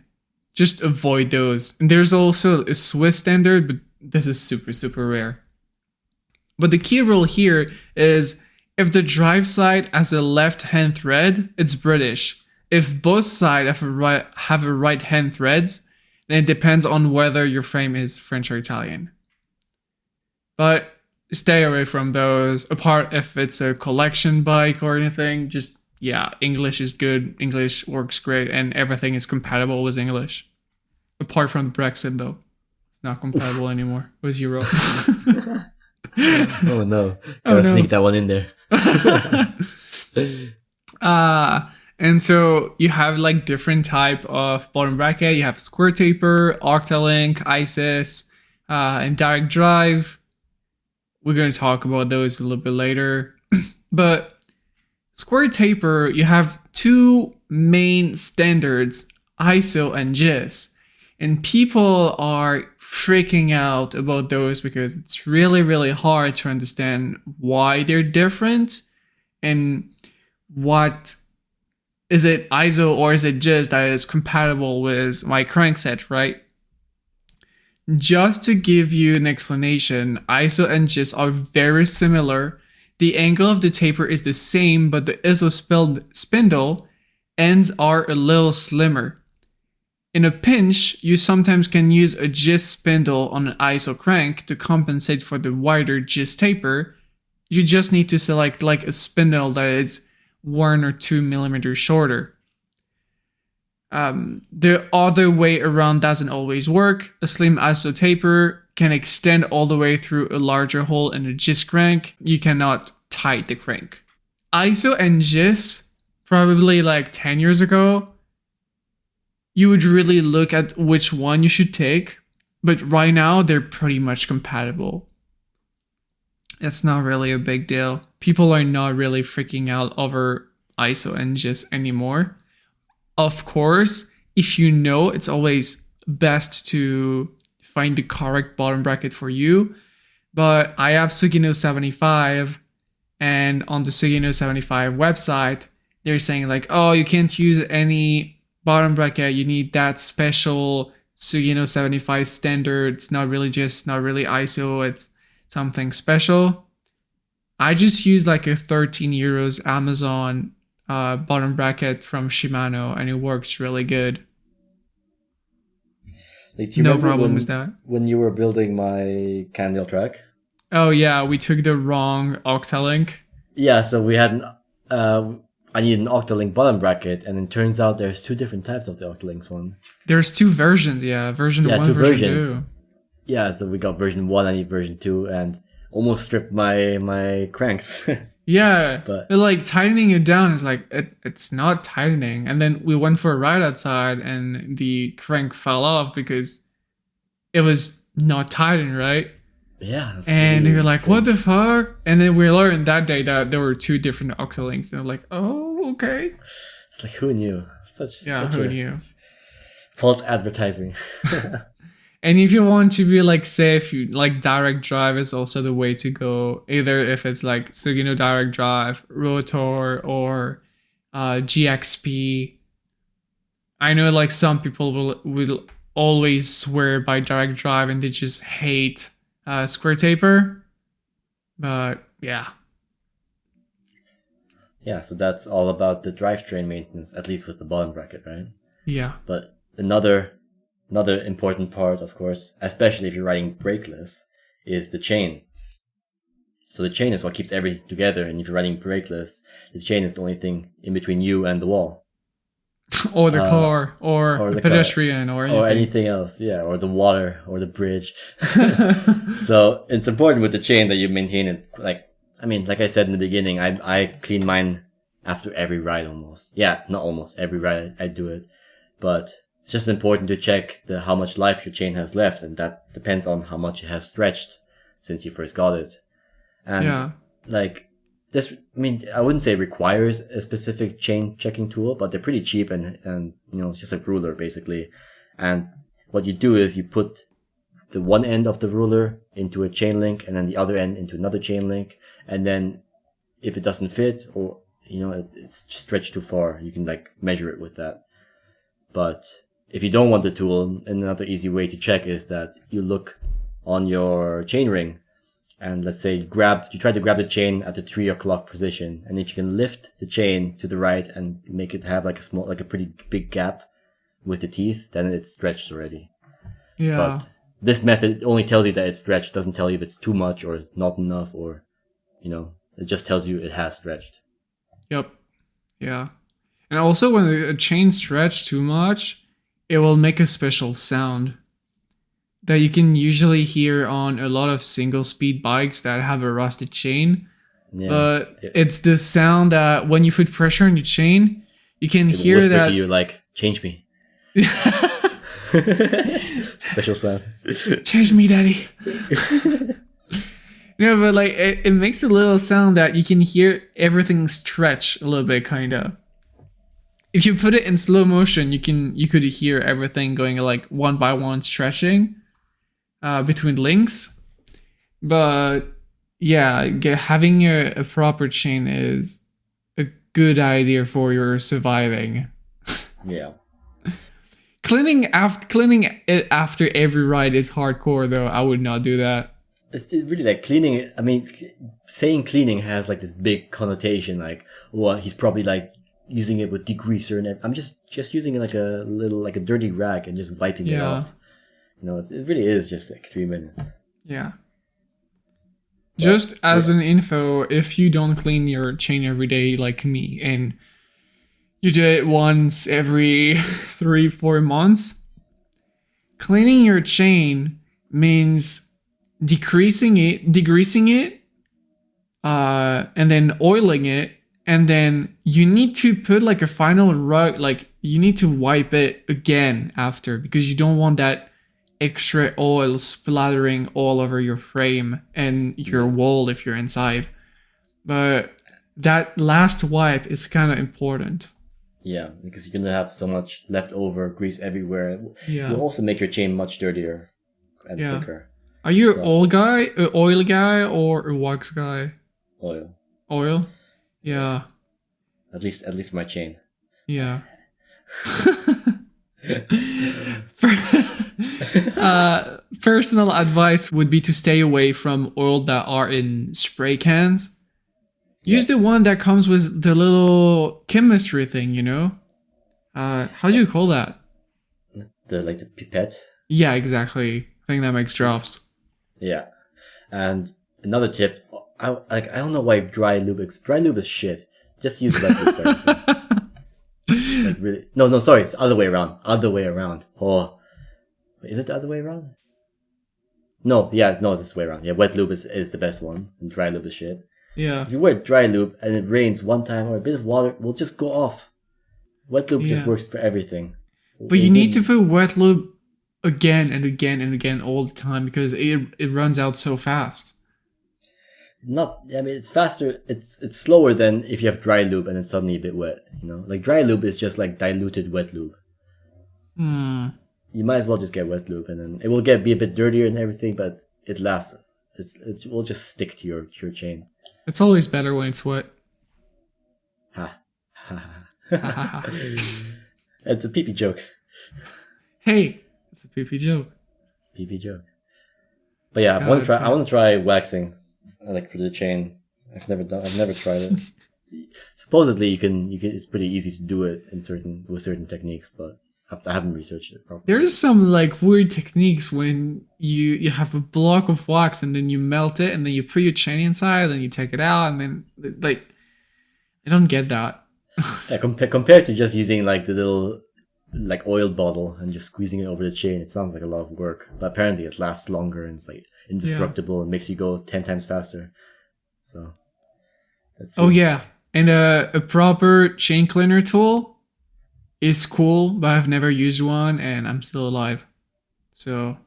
just avoid those. And there's also a Swiss standard, but this is super, super rare. But the key rule here is if the drive side has a left-hand thread, it's British. If both sides have a right-hand threads, then it depends on whether your frame is French or Italian. But stay away from those. Apart if it's a collection bike or anything, just, yeah, English is good. English works great, and everything is compatible with English. Apart from Brexit, though. It's not compatible anymore with Europe. Oh no. Gotta sneak that one in there. And so you have like different type of bottom bracket. You have square taper, Octalink, ISIS, and direct drive. We're going to talk about those a little bit later. But square taper, you have 2 main standards, ISO and GIS. And people are freaking out about those because it's really, really hard to understand why they're different and what is it ISO or is it GIS that is compatible with my crankset, right? Just to give you an explanation, ISO and GIS are very similar. The angle of the taper is the same, but the ISO spindle ends are a little slimmer. In a pinch, you sometimes can use a GIS spindle on an ISO crank to compensate for the wider GIS taper. You just need to select like a spindle that is 1 or 2 millimeters shorter. The other way around doesn't always work. A slim ISO taper can extend all the way through a larger hole in a GIS crank. You cannot tight the crank. ISO and GIS, probably like 10 years ago, you would really look at which one you should take. But right now, they're pretty much compatible. It's not really a big deal. People are not really freaking out over ISO and GIS anymore. Of course, if you know, it's always best to find the correct bottom bracket for you. But I have Sugino 75, and on the Sugino 75 website, they're saying like, oh, you can't use any bottom bracket. You need that special Sugino 75 standard. It's not really GIS, not really ISO. It's something special. I just use like a 13 euros Amazon bottom bracket from Shimano, and it works really good. Like, do you No remember problem with that. when you were building my Cannondale track? Oh yeah, we took the wrong Octalink. Yeah, so we had I need an Octalink bottom bracket, and it turns out there's two different types of the Octalinks one. There's two versions, yeah. Version Yeah, 1, two version versions. 2. Yeah, so we got version 1, I need version 2, and almost stripped my cranks. Yeah, But- but like tightening it down is like it's not tightening. And then we went for a ride outside, and the crank fell off because it was not tightened right. Yeah. that's And really you're like, strange. what the fuck? And then we learned that day that there were two different Octalinks, and I'm like, oh, okay. It's like, who knew? Such Who a knew? false advertising. And if you want to be like safe, you like direct drive is also the way to go. Either if it's like Sugino direct drive, Rotor, or GXP. I know like some people will always swear by direct drive and they just hate square taper. But yeah. Yeah, so that's all about the drivetrain maintenance, at least with the bottom bracket, right? Yeah. But another important part, of course, especially if you're riding brakeless, is the chain. So the chain is what keeps everything together, and if you're riding brakeless, the chain is the only thing in between you and the wall. Or the car, or the the car, pedestrian, or anything. Or anything else, yeah, or the water, or the bridge. So it's important with the chain that you maintain it. Like I said in the beginning, I clean mine after every ride almost. Yeah, not almost every ride I do it, but it's just important to check how much life your chain has left, and that depends on how much it has stretched since you first got it. And Yeah. like this, I wouldn't say it requires a specific chain checking tool, but they're pretty cheap and it's just a ruler basically. And what you do is you put the one end of the ruler into a chain link and then the other end into another chain link. And then if it doesn't fit or, it's stretched too far, you can like measure it with that. But if you don't want the tool, another easy way to check is that you look on your chain ring and let's say you try to grab the chain at the 3 o'clock position. And if you can lift the chain to the right and make it have like a pretty big gap with the teeth, then it's stretched already. Yeah. But this method only tells you that it's stretched, doesn't tell you if it's too much or not enough, or, it just tells you it has stretched. Yep. Yeah. And also when a chain stretch too much, it will make a special sound that you can usually hear on a lot of single speed bikes that have a rusted chain. Yeah. But it's the sound that when you put pressure on your chain, you can It will hear whisper that. to you like, change me. Special sound. Change me, daddy. No, but like it makes a little sound that you can hear everything stretch a little bit, kind of. If you put it in slow motion, you could hear everything going like one by one stretching between links. But yeah, having a proper chain is a good idea for your surviving. Yeah. Cleaning it after every ride is hardcore, though. I would not do that. It's really like cleaning. Saying cleaning has like this big connotation, like, oh, he's probably like using it with degreaser, and I'm just using it like a little, like a dirty rag and just wiping it off. It really is just like 3 minutes. Yeah. Just as an info, if you don't clean your chain every day like me, and you do it once every 3-4 months, cleaning your chain means degreasing it, and then oiling it, and then you need to put like a final rug, like you need to wipe it again after, because you don't want that extra oil splattering all over your frame and your wall if you're inside. But that last wipe is kind of important. Yeah, because you're gonna have so much leftover grease everywhere. Yeah. It will also make your chain much dirtier and thicker. Are you an oil guy, or a wax guy? Oil. Oil? Yeah. At least for my chain. Yeah. Personal advice would be to stay away from oil that are in spray cans. Use the one that comes with the little chemistry thing, How do you call that? The pipette. Yeah, exactly. I think that makes drops. Yeah. And another tip, I don't know why dry lube is shit. Just use wet lube for everything. Like really, no, sorry, it's other way around. Other way around. Oh, wait, is it the other way around? No, yeah, it's this way around. Yeah, wet lube is the best one, and dry lube is shit. Yeah. If you wear dry lube and it rains one time or a bit of water will just go off. Wet lube just Yeah. works for everything. But you need to put wet lube again and again and again all the time because it runs out so fast. It's faster. It's slower than if you have dry lube and it's suddenly a bit wet. You know, like dry lube is just like diluted wet lube. You might as well just get wet lube, and then it will be a bit dirtier and everything, but it lasts. It will just stick to your chain. It's always better when it's wet. Ha. It's a pee-pee joke. Hey, it's a pee-pee joke. Pee-pee joke. But yeah, I want to try waxing, like for the chain. I've never tried it. Supposedly, you can. It's pretty easy to do it with certain techniques, but I haven't researched it properly. There's some like weird techniques when you have a block of wax and then you melt it and then you put your chain inside and then you take it out and then like I don't get that. Yeah, compared to just using like the little like oil bottle and just squeezing it over the chain, it sounds like a lot of work. But apparently, it lasts longer and it's like indestructible and makes you go 10 times faster. So that's Oh yeah, and a proper chain cleaner tool is cool, but I've never used one and I'm still alive, so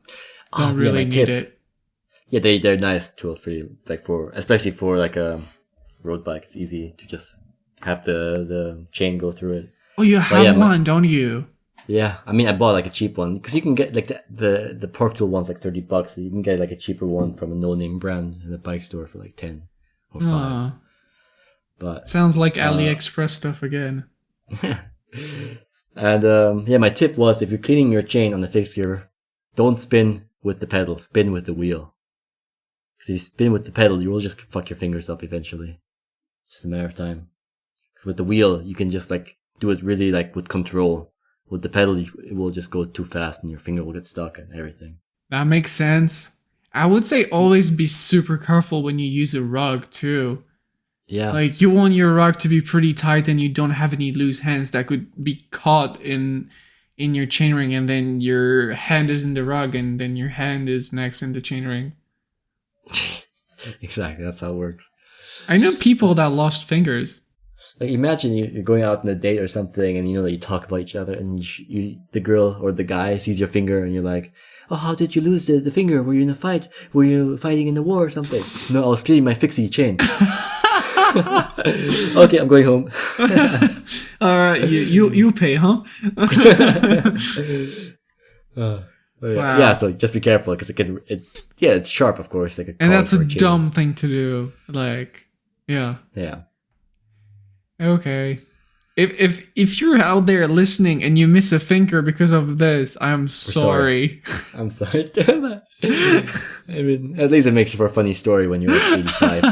don't really need it. Yeah, they're nice tools for you, like especially for like a road bike. It's easy to just have the chain go through it. Oh, you have one, don't you? Yeah, I mean, I bought like a cheap one because you can get like the Pork Tool one's like $30. So you can get like a cheaper one from a no-name brand in a bike store for like 10 or 5. But sounds like AliExpress stuff again. And my tip was, if you're cleaning your chain on the fixed gear, don't spin with the pedal, spin with the wheel. Because if you spin with the pedal, you will just fuck your fingers up eventually. It's just a matter of time. Because with the wheel, you can just like do it really like with control. With the pedal, it will just go too fast and your finger will get stuck and everything. That makes sense. I would say always be super careful when you use a rug too. Yeah. Like you want your rug to be pretty tight and you don't have any loose hands that could be caught in your chainring, and then your hand is in the rug and then your hand is next in the chainring. Exactly, that's how it works. I know people that lost fingers. Like imagine you're going out on a date or something, and you know that you talk about each other, and the girl or the guy sees your finger, and you're like, "Oh, how did you lose the finger? Were you in a fight? Were you fighting in the war or something?" "No, I was cleaning my fixie chain." "Okay, I'm going home." You pay, huh? Wow. Wow. So just be careful because it's sharp, of course. Like and that's a dumb thing to do. Like, yeah. Yeah. Okay. If you're out there listening and you miss a finger because of this, I'm sorry. I'm sorry. I mean, at least it makes for a funny story when you're like 85.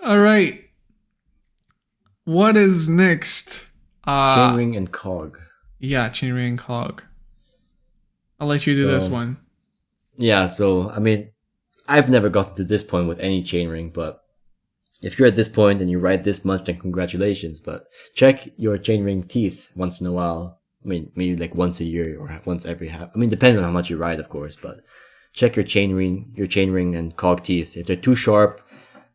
All right. What is next? Chainring and cog. Yeah, chainring and cog. I'll let you do this one. Yeah, so I mean, I've never gotten to this point with any chainring, but if you're at this point and you ride this much, then congratulations. But check your chainring teeth once in a while. I mean, maybe like once a year or once every half. I mean, depends on how much you ride, of course, but check your chainring and cog teeth. If they're too sharp,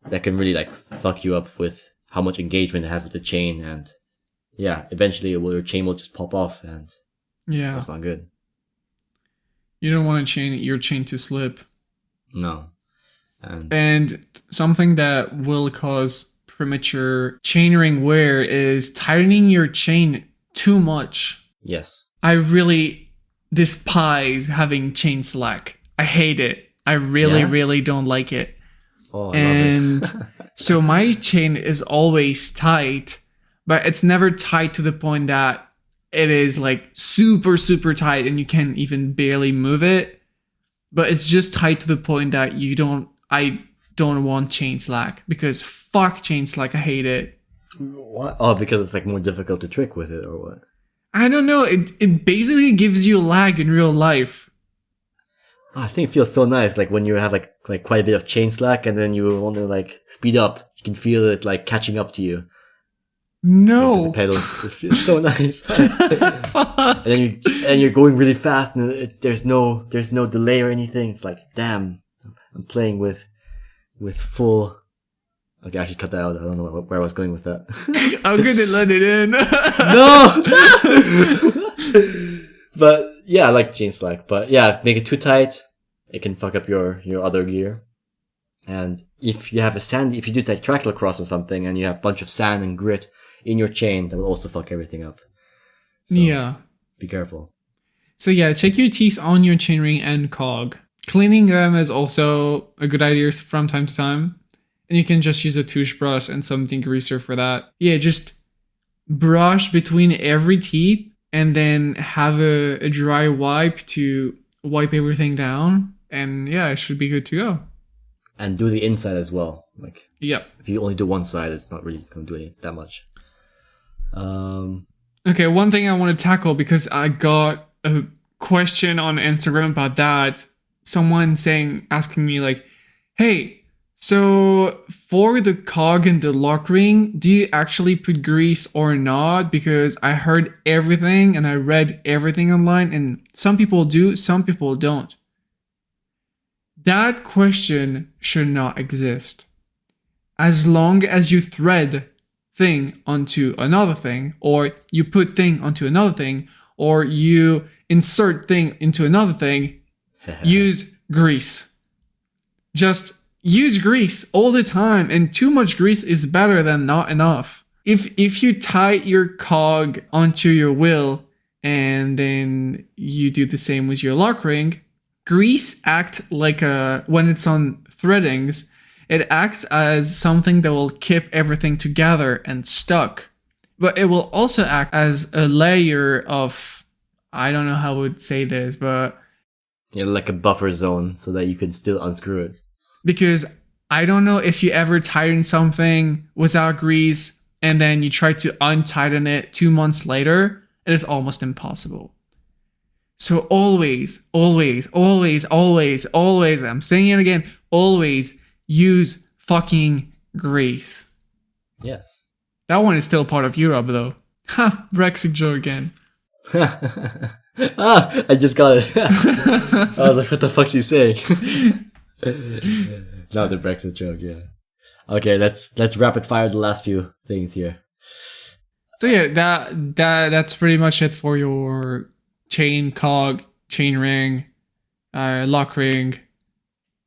that can really like fuck you up with how much engagement it has with the chain, and yeah, eventually your chain will just pop off, and that's not good. You don't want your chain to slip. No. And something that will cause premature chainring wear is tightening your chain too much. Yes. I really despise having chain slack. I hate it. I really don't like it. Oh, I love it. So my chain is always tight, but it's never tight to the point that it is like super, super tight and you can even barely move it. But it's just tight to the point that I don't want chain slack, because fuck chain slack. I hate it. What? Oh, because it's like more difficult to trick with it, or what? I don't know. It basically gives you lag in real life. Oh, I think it feels so nice, like when you have like quite a bit of chain slack, and then you want to like speed up. You can feel it like catching up to you. Like the No. pedals, it feels so nice. and you're going really fast, and there's no delay or anything. It's like, damn, I'm playing with full. Okay, I actually cut that out. I don't know where I was going with that. I'm gonna let it in. No. But yeah, I like chain slack. But yeah, if make it too tight, it can fuck up your other gear. And if you have if you do like track lacrosse or something, and you have a bunch of sand and grit in your chain, that will also fuck everything up. So, yeah. be careful. So yeah, check your teeth on your chainring and cog. Cleaning them is also a good idea from time to time. And you can just use a toothbrush and some degreaser for that. Yeah, just brush between every teeth and then have a dry wipe to wipe everything down. And yeah, it should be good to go. And do the inside as well. Like, yep. If you only do one side, it's not really going to do that much. Okay, one thing I want to tackle, because I got a question on Instagram about that. Someone asking me like, hey, so for the cog and the lock ring, do you actually put grease or not? Because I heard everything and I read everything online, and some people do, some people don't. That question should not exist. As long as you thread thing onto another thing, or you put thing onto another thing, or you insert thing into another thing, use grease. Just use grease all the time, and too much grease is better than not enough. If you tie your cog onto your wheel and then you do the same with your lock ring, grease acts like when it's on threadings, it acts as something that will keep everything together and stuck. But it will also act as a layer of, I don't know how I would say this, but yeah, like a buffer zone so that you can still unscrew it. Because I don't know if you ever tighten something without grease and then you try to untighten it 2 months later, it is almost impossible. So always, always, always, always, always, I'm saying it again, always use fucking grease. Yes. That one is still part of Europe though. Ha, Brexit joke again. I just got it. I was like, what the fuck's he saying? Not the Brexit joke, yeah. Okay, let's rapid fire the last few things here. So yeah, that's pretty much it for your chain cog, chain ring, lock ring,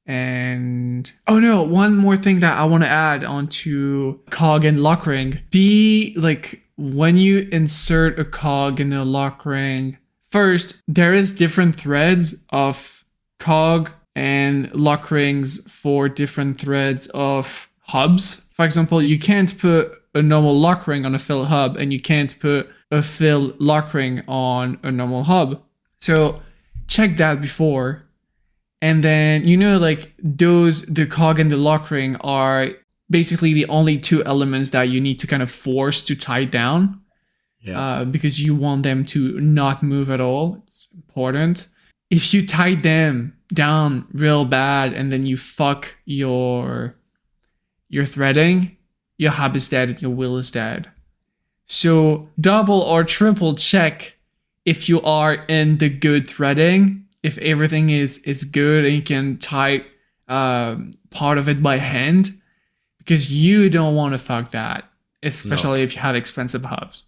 and oh no, one more thing that I want to add onto cog and lock ring. Be like, when you insert a cog in a lock ring, first there is different threads of cog and lock rings for different threads of hubs. For example, you can't put a normal lock ring on a fill hub, and you can't put a fill lock ring on a normal hub. So check that before. And then, like the cog and the lock ring are basically the only two elements that you need to kind of force to tie down. Yeah. Because you want them to not move at all. It's important. If you tie them down real bad and then you fuck your threading, your hub is dead and your wheel is dead. So double or triple check if you are in the good threading, if everything is good and you can tie part of it by hand, because you don't want to fuck that, especially if you have expensive hubs.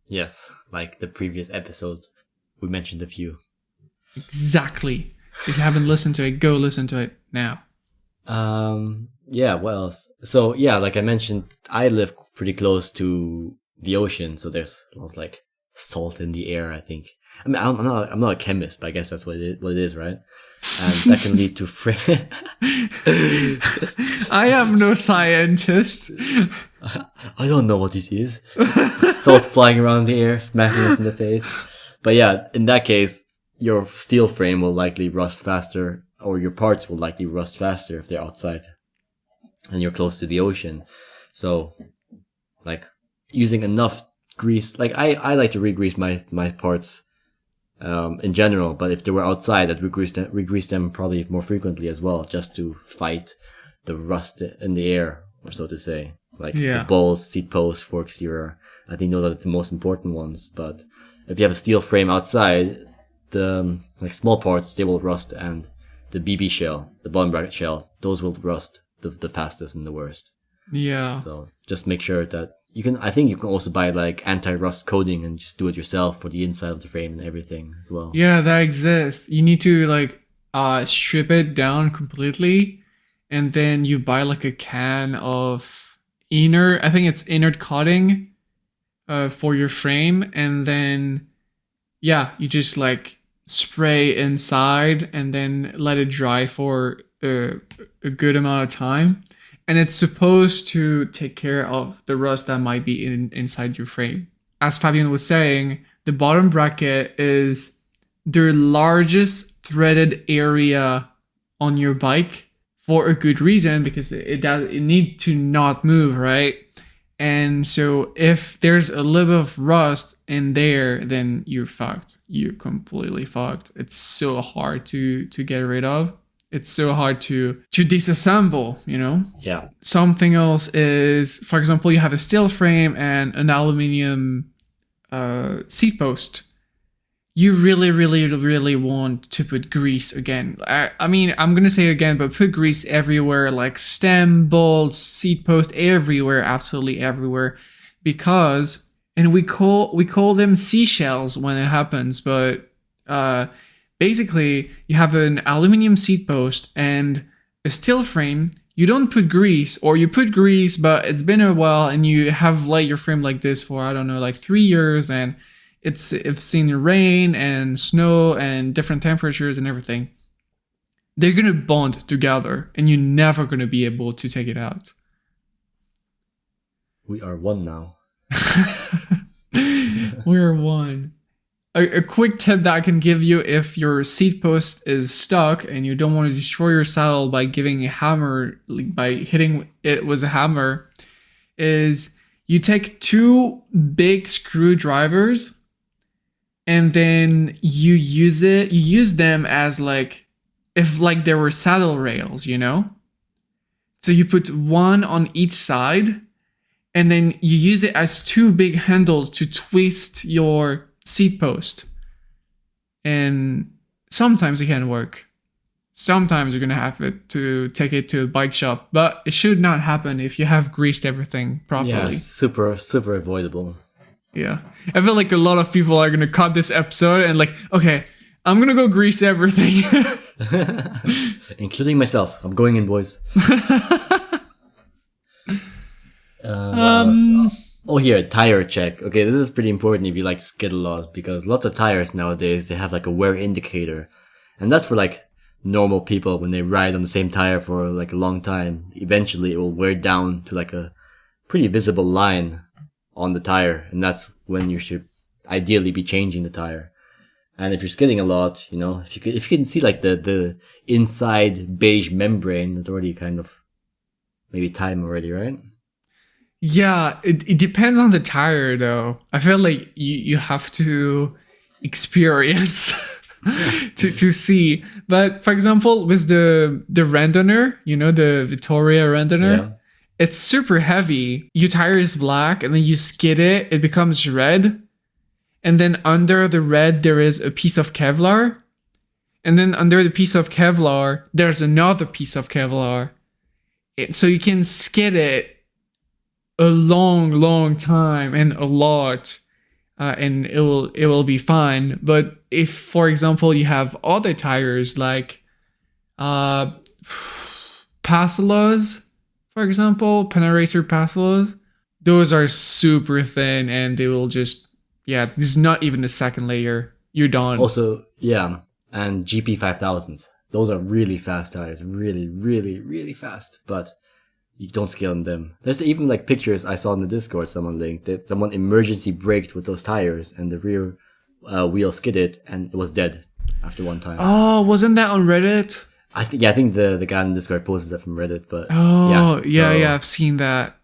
Yes, like the previous episode, we mentioned a few. Exactly. If you haven't listened to it, go listen to it now. Yeah, what else? So yeah, like I mentioned, I live pretty close to the ocean, so there's a lot of like salt in the air, I think. I mean, I'm not a chemist, but I guess that's what it is, right? And that can lead to I am no scientist. I don't know what this is. Salt flying around the air, smacking us in the face. But yeah, in that case, your steel frame will likely rust faster, or your parts will likely rust faster if they're outside and you're close to the ocean. So like using enough grease. Like I like to re-grease my parts in general, but if they were outside, I'd re-grease them probably more frequently as well, just to fight the rust in the air, or so to say. Like the balls, seat posts, fork steerer. I think those are the most important ones. But if you have a steel frame outside, the like small parts, they will rust, and the BB shell, the bottom bracket shell, those will rust the fastest and the worst. Yeah. So just make sure that you can. I think you can also buy like anti-rust coating and just do it yourself for the inside of the frame and everything as well. Yeah, that exists. You need to like strip it down completely, and then you buy like a can of inert. I think it's inert coating for your frame, and then you just like spray inside and then let it dry for a good amount of time. And it's supposed to take care of the rust that might be inside your frame. As Fabian was saying, the bottom bracket is the largest threaded area on your bike for a good reason, because it needs to not move, right? And so if there's a little bit of rust in there, then you're fucked. You're completely fucked. It's so hard to get rid of. It's so hard to disassemble, you know? Yeah. Something else is, for example, you have a steel frame and an aluminum seat post. You really, really, really want to put grease again. I mean, I'm going to say it again, but put grease everywhere, like stem, bolts, seat post, everywhere, absolutely everywhere. Because, and we call them seashells when it happens, but basically, you have an aluminum seat post and a steel frame. You don't put grease, or you put grease, but it's been a while and you have let your frame like this for, I don't know, like 3 years, and it's seen rain and snow and different temperatures and everything. They're going to bond together and you're never going to be able to take it out. We are one now. We're one. A quick tip that I can give you if your seat post is stuck and you don't want to destroy your saddle by giving a hammer, by hitting it with a hammer, is you take 2 big screwdrivers and then you use them as like, if like there were saddle rails, you know? So you put one on each side and then you use it as 2 big handles to twist your seat post. And sometimes it can work. Sometimes you're gonna have to take it to a bike shop, but it should not happen if you have greased everything properly. Yeah, super avoidable. Yeah, I feel like a lot of people are gonna cut this episode and like, okay, I'm gonna go grease everything. Including myself. I'm going in, boys. Oh, here, tire check. Okay, this is pretty important if you like to skid a lot, because lots of tires nowadays, they have like a wear indicator. And that's for like normal people when they ride on the same tire for like a long time. Eventually it will wear down to like a pretty visible line on the tire. And that's when you should ideally be changing the tire. And if you're skidding a lot, you know, if you can see like the inside beige membrane, that's already kind of maybe time already, right? Yeah, it depends on the tire though. I feel like you have to experience to see. But for example, with the Randoner, you know, the Vittoria Randoner, it's super heavy. Your tire is black and then you skid it, it becomes red. And then under the red, there is a piece of Kevlar. And then under the piece of Kevlar, there's another piece of Kevlar. So you can skid it a long time and a lot, and it will be fine. But if, for example, you have other tires like Pasolas, for example, Panaracer Pasolas, those are super thin and they will just, there's not even a second layer. You're done. Also, and GP 5000s. Those are really fast tires. Really fast. But you don't scale on them. There's even like pictures I saw in the Discord someone linked that someone emergency braked with those tires and the rear wheel skidded and it was dead after one time. Oh, wasn't that on Reddit? I think the guy in Discord posted that from Reddit, but I've seen that.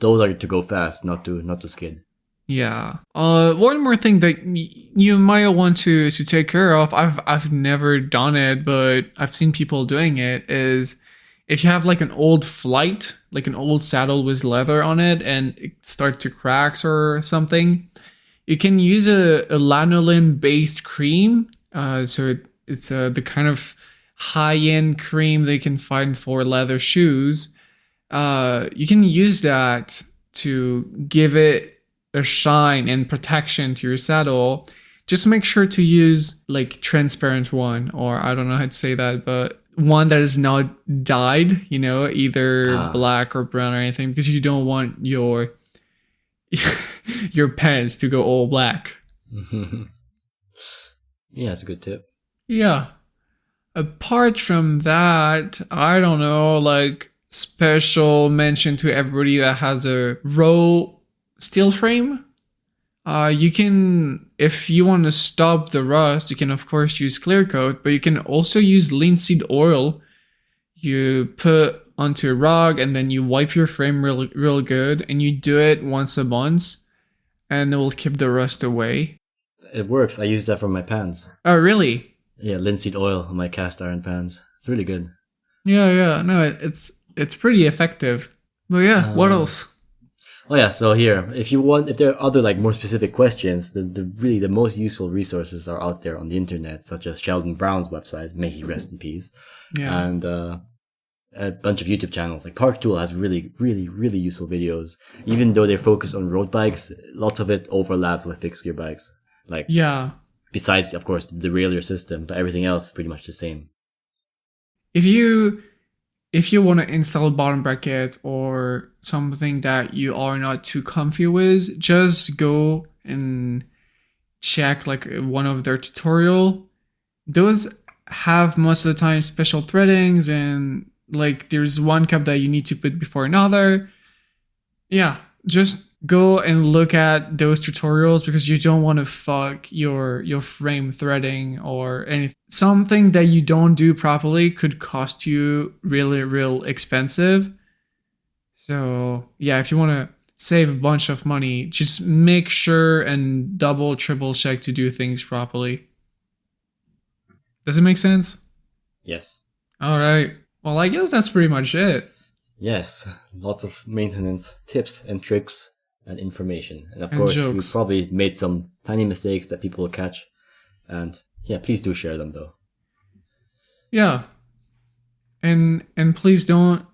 those are to go fast, not to skid. Yeah. One more thing that you might want to take care of. I've never done it, but I've seen people doing it. Is if you have like an old flight, like an old saddle with leather on it, and it start to cracks or something, you can use a lanolin based cream. It's the kind of high end cream they can find for leather shoes. You can use that to give it a shine and protection to your saddle. Just make sure to use like transparent one, or I don't know how to say that, but one that is not dyed, either black or brown or anything, because you don't want your your pants to go all black. Yeah, that's a good tip. Yeah. Apart from that, I don't know, like special mention to everybody that has a raw steel frame. You can, if you want to stop the rust, you can of course use clear coat, but you can also use linseed oil. You put onto a rug and then you wipe your frame real good, and you do it once a month, and it will keep the rust away. It works. I use that for my pans. Oh, really? Yeah, linseed oil on my cast iron pans. It's really good. Yeah. No, it's pretty effective. But yeah, what else? Oh yeah, so here, if there are other like more specific questions, the most useful resources are out there on the internet, such as Sheldon Brown's website, may he rest in peace, and a bunch of YouTube channels. Like Park Tool has really, really, really useful videos. Even though they focus on road bikes, lots of it overlaps with fixed gear bikes. Like besides, of course, the derailleur system, but everything else is pretty much the same. If you want to install a bottom bracket or something that you are not too comfy with, just go and check like one of their tutorial. Those have most of the time special threadings, and like there's one cup that you need to put before another. Yeah, just go and look at those tutorials, because you don't want to fuck your frame threading or anything. Something that you don't do properly could cost you really real expensive. So yeah, if you want to save a bunch of money, just make sure and double triple check to do things properly. Does it make sense? Yes. All right, well, I guess that's pretty much it. Yes, lots of maintenance tips and tricks and information. And of And course, jokes. we probably made some tiny mistakes that people will catch. And yeah, please do share them though. Yeah. And please don't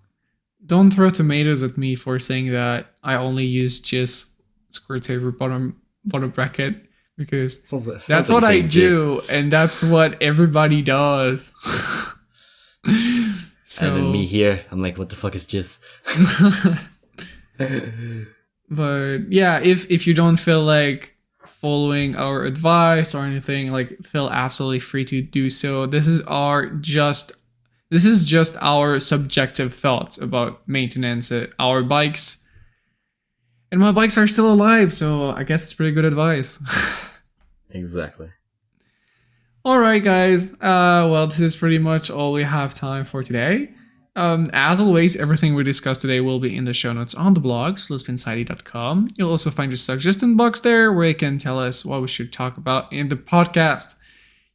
throw tomatoes at me for saying that I only use just square tape or bottom bracket, because Sounds that's like what I saying do, and that's what everybody does. So, and then me here, I'm like, what the fuck is jizz? but yeah, if you don't feel like following our advice or anything, like feel absolutely free to do so. This is just our subjective thoughts about maintenance at our bikes. And my bikes are still alive, so I guess it's pretty good advice. Exactly. Alright guys, well, this is pretty much all we have time for today. As always, everything we discussed today will be in the show notes on the blog, slowspinsighty.com. You'll also find your suggestion box there, where you can tell us what we should talk about in the podcast.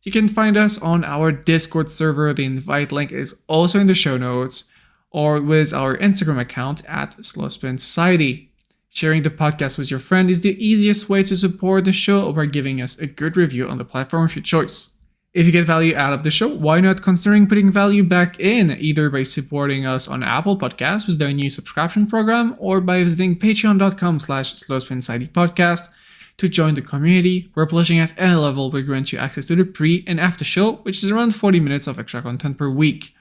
You can find us on our Discord server. The invite link is also in the show notes, or with our Instagram account at Slowspin Society. Sharing the podcast with your friend is the easiest way to support the show by giving us a good review on the platform of your choice. If you get value out of the show, why not considering putting value back in, either by supporting us on Apple Podcasts with their new subscription program, or by visiting patreon.com/slowspinsightypodcast to join the community. Where pledging at any level will grant you access to the pre and after show, which is around 40 minutes of extra content per week.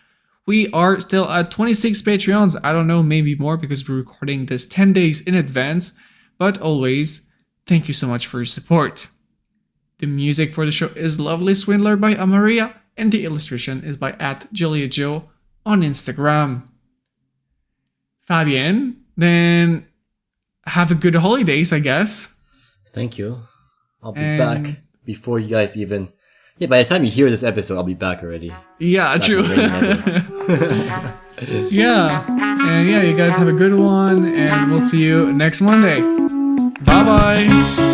We are still at 26 Patreons. I don't know, maybe more, because we're recording this 10 days in advance. But always, thank you so much for your support. The music for the show is Lovely Swindler by Amaria, and the illustration is by @JuliaJoe on Instagram. Fabien, then have a good holidays, I guess. Thank you. I'll be back before you guys even... Yeah, by the time you hear this episode, I'll be back already. Yeah, Back true. in Rainy Meadows. Yeah. And yeah, you guys have a good one, and we'll see you next Monday. Bye bye.